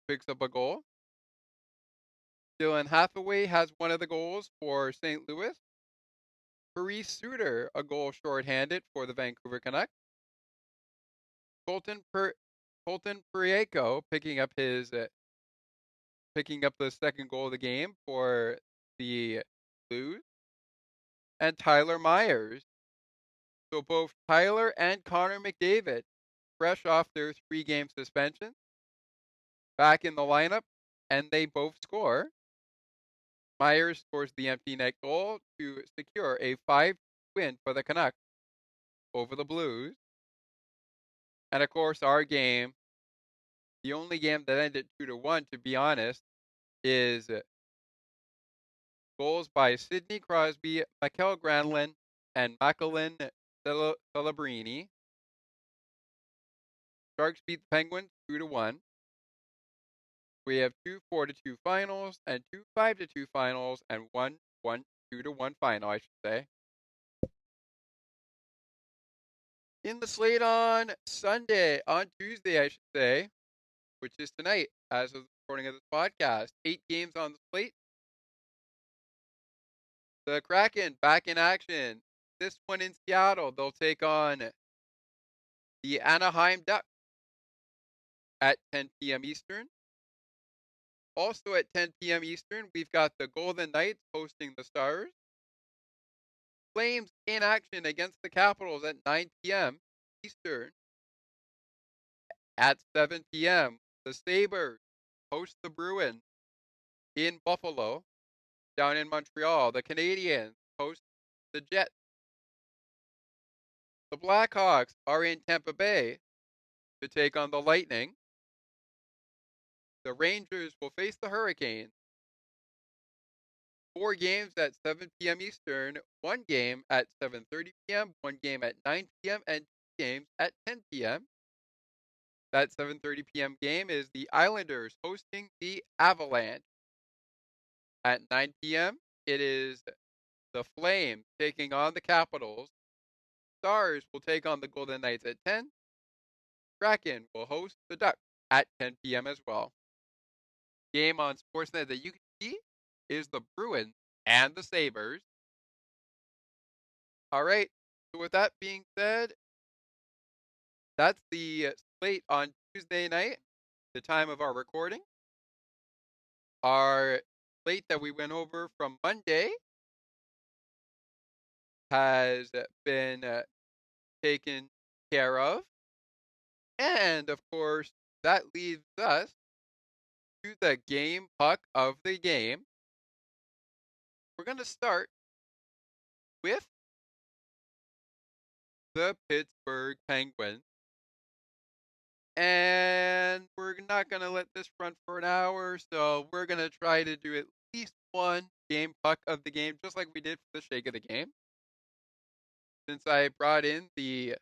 picks up a goal. Dylan Hathaway has one of the goals for St. Louis. Parise Suter, a goal shorthanded for the Vancouver Canucks. Colton Parayko picking up the second goal of the game for the Blues. And Tyler Myers. So both Tyler and Connor McDavid, fresh off their 3-game suspension, back in the lineup, and they both score. Myers scores the empty net goal to secure a 5 win for the Canucks over the Blues. And of course, our game, the only game that ended 2-1, to be honest, is goals by Sidney Crosby, Mikael Granlund, and Macalin Celebrini. Sharks beat the Penguins 2-1. We have 2 4-2 finals and 2 5-2 finals and 1 2-1 final, I should say. In the slate on Tuesday, I should say, which is tonight, as of the recording of this podcast, 8 games on the slate. The Kraken back in action. This one in Seattle, they'll take on the Anaheim Ducks at 10 p.m. Eastern. Also at 10 p.m. Eastern, we've got the Golden Knights hosting the Stars. Flames in action against the Capitals at 9 p.m. Eastern. At 7 p.m., the Sabres host the Bruins in Buffalo. Down in Montreal, the Canadiens host the Jets. The Blackhawks are in Tampa Bay to take on the Lightning. The Rangers will face the Hurricanes. 4 games at 7 p.m. Eastern, 1 game at 7:30 p.m., 1 game at 9 p.m., and 2 games at 10 p.m. That 7:30 p.m. game is the Islanders hosting the Avalanche. At 9 p.m., it is the Flames taking on the Capitals. Stars will take on the Golden Knights at 10. Kraken will host the Ducks at 10 p.m. as well. Game on Sportsnet that you can see is the Bruins and the Sabres. All right. So with that being said, that's the slate on Tuesday night, the time of our recording. Our slate that we went over from Monday has been taken care of. And of course, that leads us to the game puck of the game. We're going to start with the Pittsburgh Penguins. And we're not going to let this run for an hour, so we're going to try to do at least one game puck of the game, just like we did for the shake of the game. Since I brought in the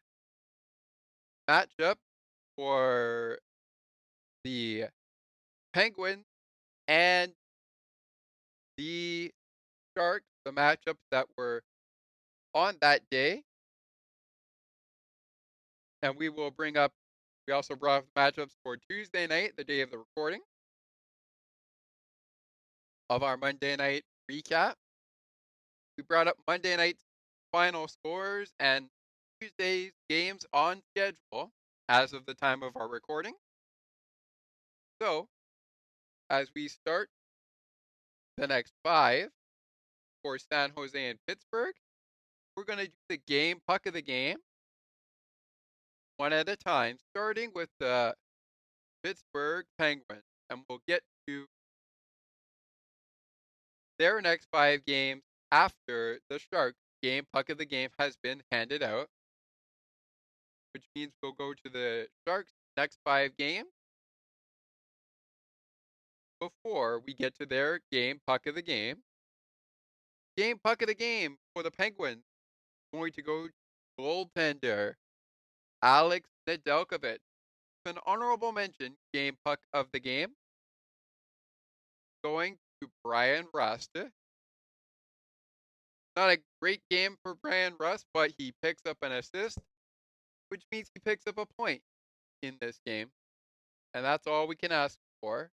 matchup for the Penguins and the Sharks, the matchups that were on that day. And we also brought up matchups for Tuesday night, the day of the recording of our Monday night recap. We brought up Monday night's final scores and Tuesday's games on schedule as of the time of our recording. So, as we start the next 5 for San Jose and Pittsburgh, we're going to do the game puck of the game one at a time, starting with the Pittsburgh Penguins. And we'll get to their next 5 games after the Sharks game puck of the game has been handed out, which means we'll go to the Sharks' next 5 games before we get to their game puck of the game. Game puck of the game for the Penguins going to go to goaltender Alex Nedeljkovic. An honorable mention game puck of the game going to Brian Rust. Not a great game for Brian Rust, but he picks up an assist, which means he picks up a point in this game. And that's all we can ask for.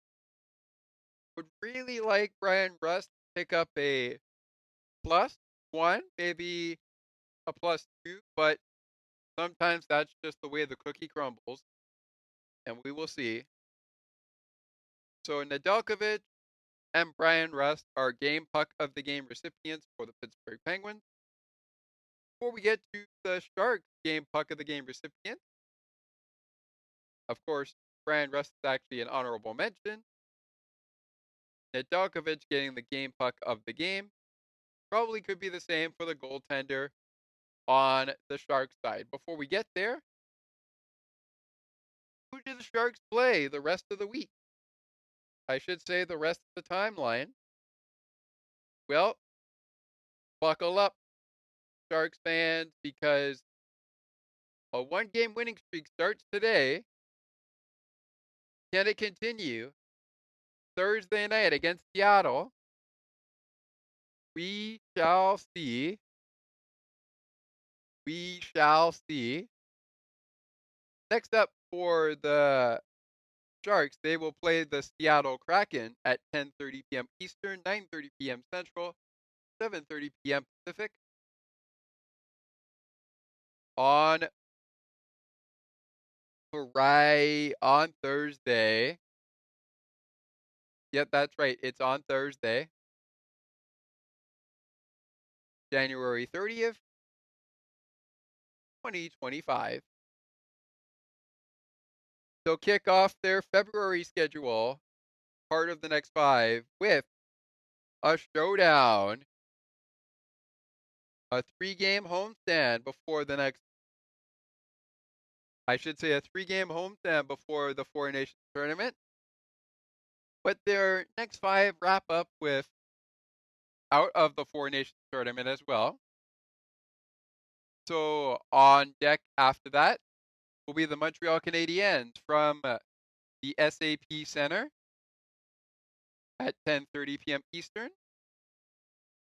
Would really like Brian Rust to pick up a +1, maybe a +2, but sometimes that's just the way the cookie crumbles. And we will see. So Nedeljkovic and Brian Rust are game puck of the game recipients for the Pittsburgh Penguins. Before we get to the Sharks game puck of the game recipient, of course, Brian Rust is actually an honorable mention. Nedeljkovic getting the game puck of the game. Probably could be the same for the goaltender on the Sharks side. Before we get there, who do the Sharks play the rest of the week? I should say the rest of the timeline. Well, buckle up, Sharks fans, because a 1-game winning streak starts today. Can it continue Thursday night against Seattle? We shall see. We shall see. Next up for the Sharks, they will play the Seattle Kraken at 10:30 p.m. Eastern, 9:30 p.m. Central, 7:30 p.m. Pacific. On Thursday. Yep, that's right. It's on Thursday, January 30th, 2025. They'll kick off their February schedule, part of the next 5, with a showdown, a 3-game homestand before the next, I should say a 3-game homestand before the Four Nations tournament. But their next 5 wrap up with out of the Four Nations tournament as well. So on deck after that will be the Montreal Canadiens from the SAP Center at 10:30 p.m. Eastern.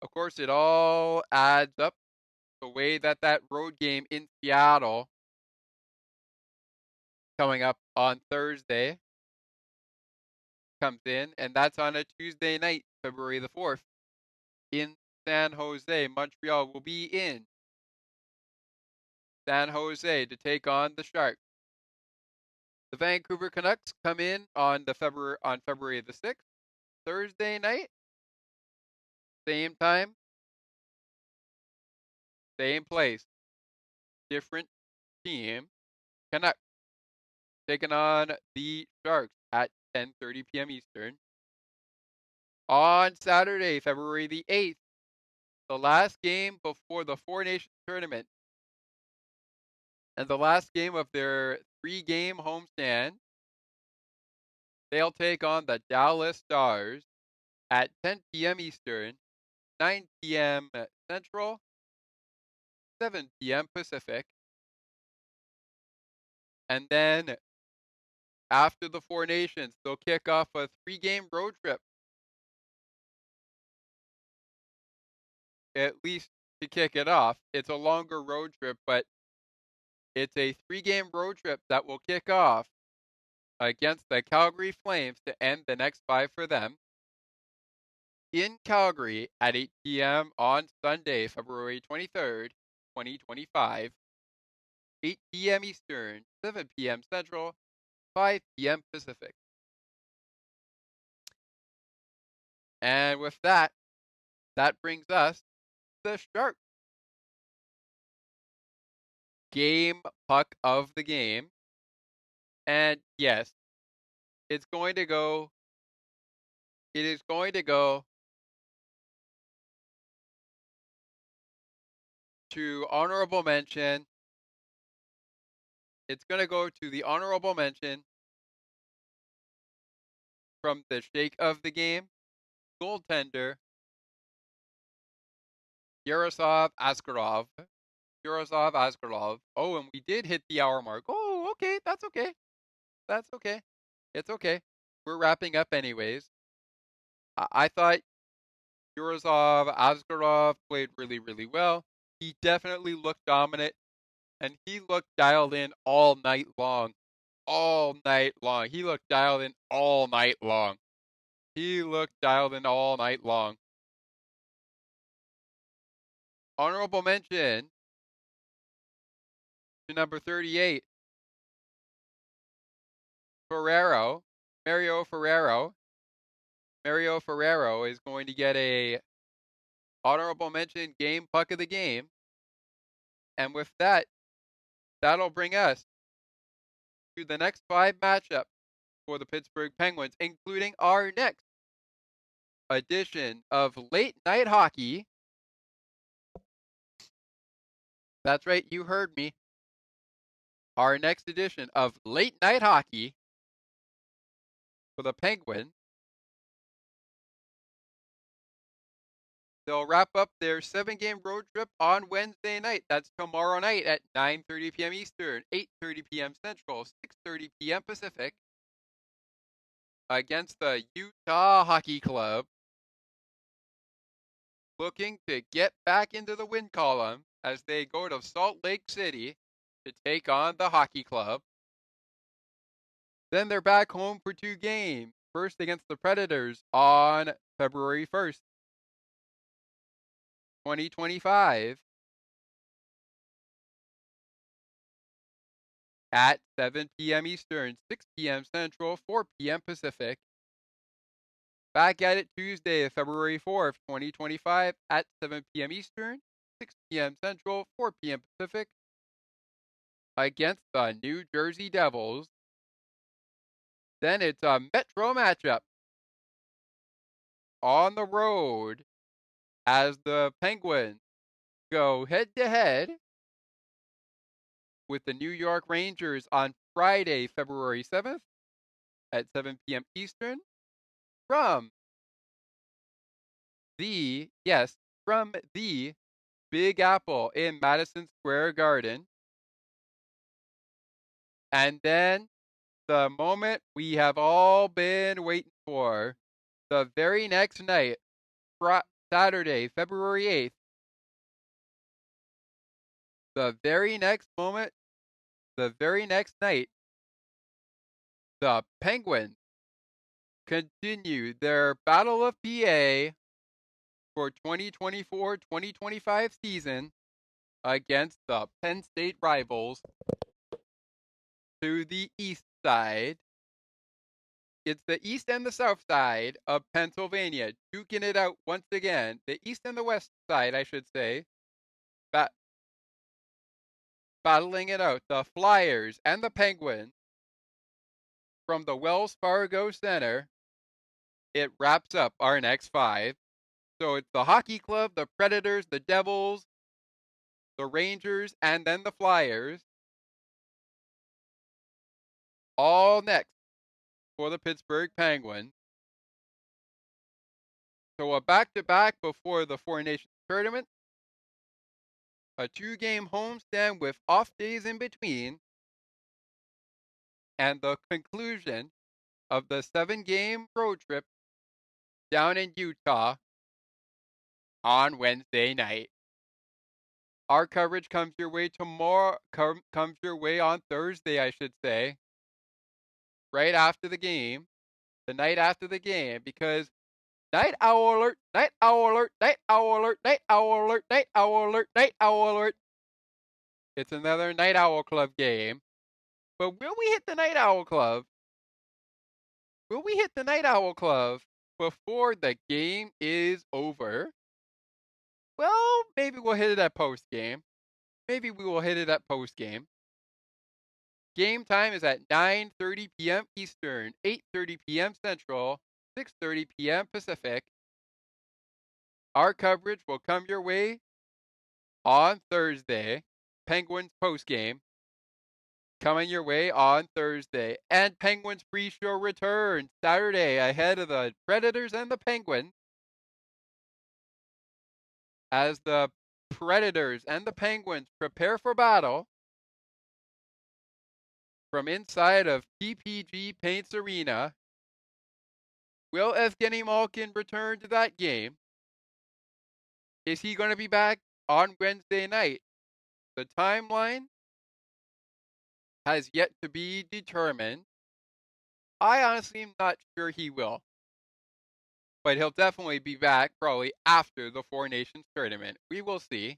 Of course, it all adds up the way that road game in Seattle coming up on Thursday comes in, and that's on a Tuesday night, February the 4th, in San Jose. Montreal will be in San Jose to take on the Sharks. The Vancouver Canucks come in on February the 6th, Thursday night, same time, same place, different team. Canucks taking on the Sharks at 10:30 p.m. Eastern. On Saturday, February the 8th, the last game before the Four Nations tournament and the last game of their 3-game homestand, they'll take on the Dallas Stars at 10 p.m. Eastern, 9 p.m. Central, 7 p.m. Pacific. And then after the Four Nations, they'll kick off a 3-game road trip, at least to kick it off. It's a longer road trip, but it's a 3-game road trip that will kick off against the Calgary Flames to end the next 5 for them in Calgary at 8 p.m. on Sunday, February 23rd, 2025. 8 p.m. Eastern, 7 p.m. Central, 5 p.m. Pacific. And with that brings us to the Sharks. Game puck of the game. And yes, it is going to go to honorable mention. It's going to go to the honorable mention from the shake of the game, goaltender, Yaroslav Askarov. Oh, and we did hit the hour mark. Oh, okay. That's okay. It's okay. We're wrapping up anyways. I thought Yaroslav Askarov played really, really well. He definitely looked dominant, and he looked dialed in all night long. He looked dialed in all night long. Honorable mention to number 38, Mario Ferrero. Mario Ferrero is going to get a honorable mention game puck of the game. And with that, that'll bring us to the next 5 matchups for the Pittsburgh Penguins, including our next edition of Late Night Hockey. That's right, you heard me. Our next edition of Late Night Hockey for the Penguins. They'll wrap up their 7-game road trip on Wednesday night. That's tomorrow night at 9:30 p.m. Eastern, 8:30 p.m. Central, 6:30 p.m. Pacific against the Utah Hockey Club, looking to get back into the win column as they go to Salt Lake City to take on the Hockey Club. Then they're back home for 2 games. First against the Predators on February 1st, 2025 at 7 p.m. Eastern, 6 p.m. Central, 4 p.m. Pacific. Back at it Tuesday, February 4th, 2025 at 7 p.m. Eastern, 6 p.m. Central, 4 p.m. Pacific against the New Jersey Devils. Then it's a Metro matchup on the road as the Penguins go head-to-head with the New York Rangers on Friday, February 7th at 7 p.m. Eastern from from the Big Apple in Madison Square Garden. And then the moment we have all been waiting for, the very next night, Saturday, February 8th, the very next moment, the very next night, the Penguins continue their Battle of PA for 2024-2025 season against the Penn State rivals to the east side. It's the east and the south side of Pennsylvania duking it out once again. The east and the west side, I should say, battling it out. The Flyers and the Penguins from the Wells Fargo Center. It wraps up our next five. So it's the Hockey Club, the Predators, the Devils, the Rangers, and then the Flyers. All next for the Pittsburgh Penguins. So a back-to-back before the Four Nations Tournament. A 2-game homestand with off days in between. And the conclusion of the 7-game road trip down in Utah on Wednesday night. Our coverage comes your way tomorrow, comes your way on Thursday, I should say, right after the game, the night after the game, because night owl alert, night owl alert, night owl alert, night owl alert, night owl alert, night owl alert. It's another Night Owl Club game. But will we hit the Night Owl Club? Will we hit the Night Owl Club before the game is over? Well, maybe we'll hit it at post game. Maybe we will hit it at post game. Game time is at 9:30 p.m. Eastern, 8:30 p.m. Central, 6:30 p.m. Pacific. Our coverage will come your way on Thursday. Penguins post game coming your way on Thursday. And Penguins pre-show return Saturday ahead of the Predators and the Penguins. As the Predators and the Penguins prepare for battle from inside of PPG Paints Arena. Will Evgeny Malkin return to that game? Is he going to be back on Wednesday night? The timeline has yet to be determined. I honestly am not sure he will. But he'll definitely be back probably after the Four Nations Tournament. We will see.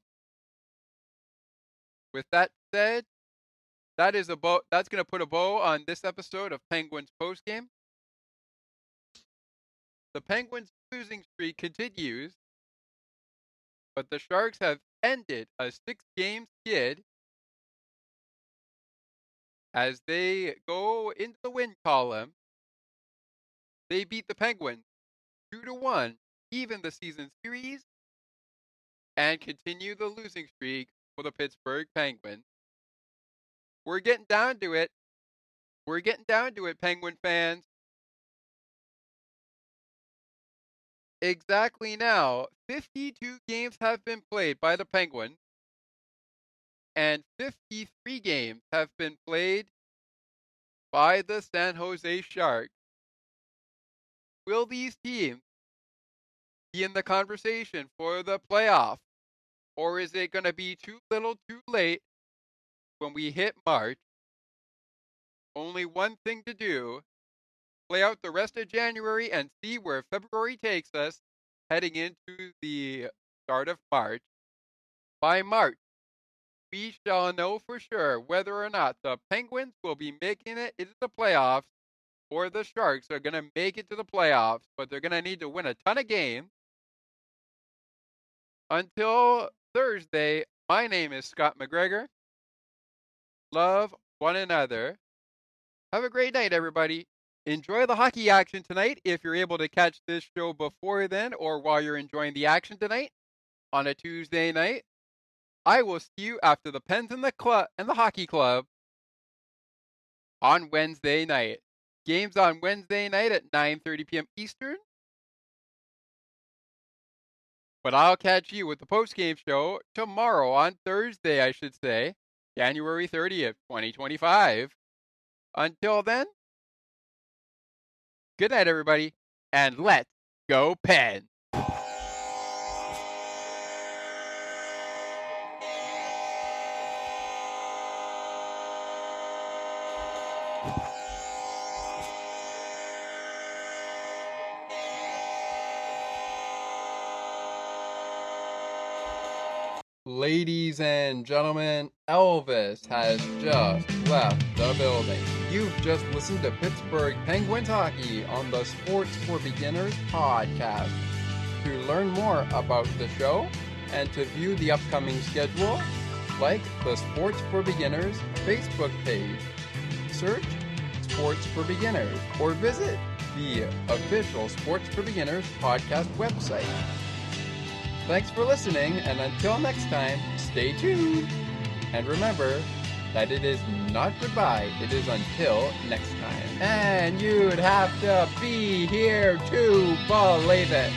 With that said, that's going to put a bow on this episode of Penguins Postgame. The Penguins' losing streak continues, but the Sharks have ended a 6-game skid as they go into the win column. They beat the Penguins 2-1, even the season series, and continue the losing streak for the Pittsburgh Penguins. We're getting down to it. We're getting down to it, Penguin fans. Exactly now, 52 games have been played by the Penguins, and 53 games have been played by the San Jose Sharks. Will these teams be in the conversation for the playoff, or is it going to be too little too late when we hit March? Only one thing to do. Play out the rest of January and see where February takes us heading into the start of March. By March, we shall know for sure whether or not the Penguins will be making it into the playoffs or the Sharks are going to make it to the playoffs, but they're going to need to win a ton of games. Until Thursday, my name is Scott McGregor. Love one another. Have a great night, everybody. enjoy the hockey action tonight if you're able to catch this show before then or while you're enjoying the action tonight on a Tuesday night. I will see you after the Pens and the Hockey Club on Wednesday night. Games on Wednesday night at 9:30 p.m. Eastern. But I'll catch you with the post-game show tomorrow on Thursday, I should say, January 30th, 2025. Until then, good night, everybody, and let's go Pens! Ladies and gentlemen, Elvis has just left the building. You've just listened to Pittsburgh Penguins hockey on the Sports for Beginners podcast. To learn more about the show and to view the upcoming schedule, like the Sports for Beginners Facebook page. Search Sports for Beginners or visit the official Sports for Beginners podcast website. Thanks for listening, and until next time, stay tuned. And remember that it is not goodbye, it is until next time. And you'd have to be here to believe it.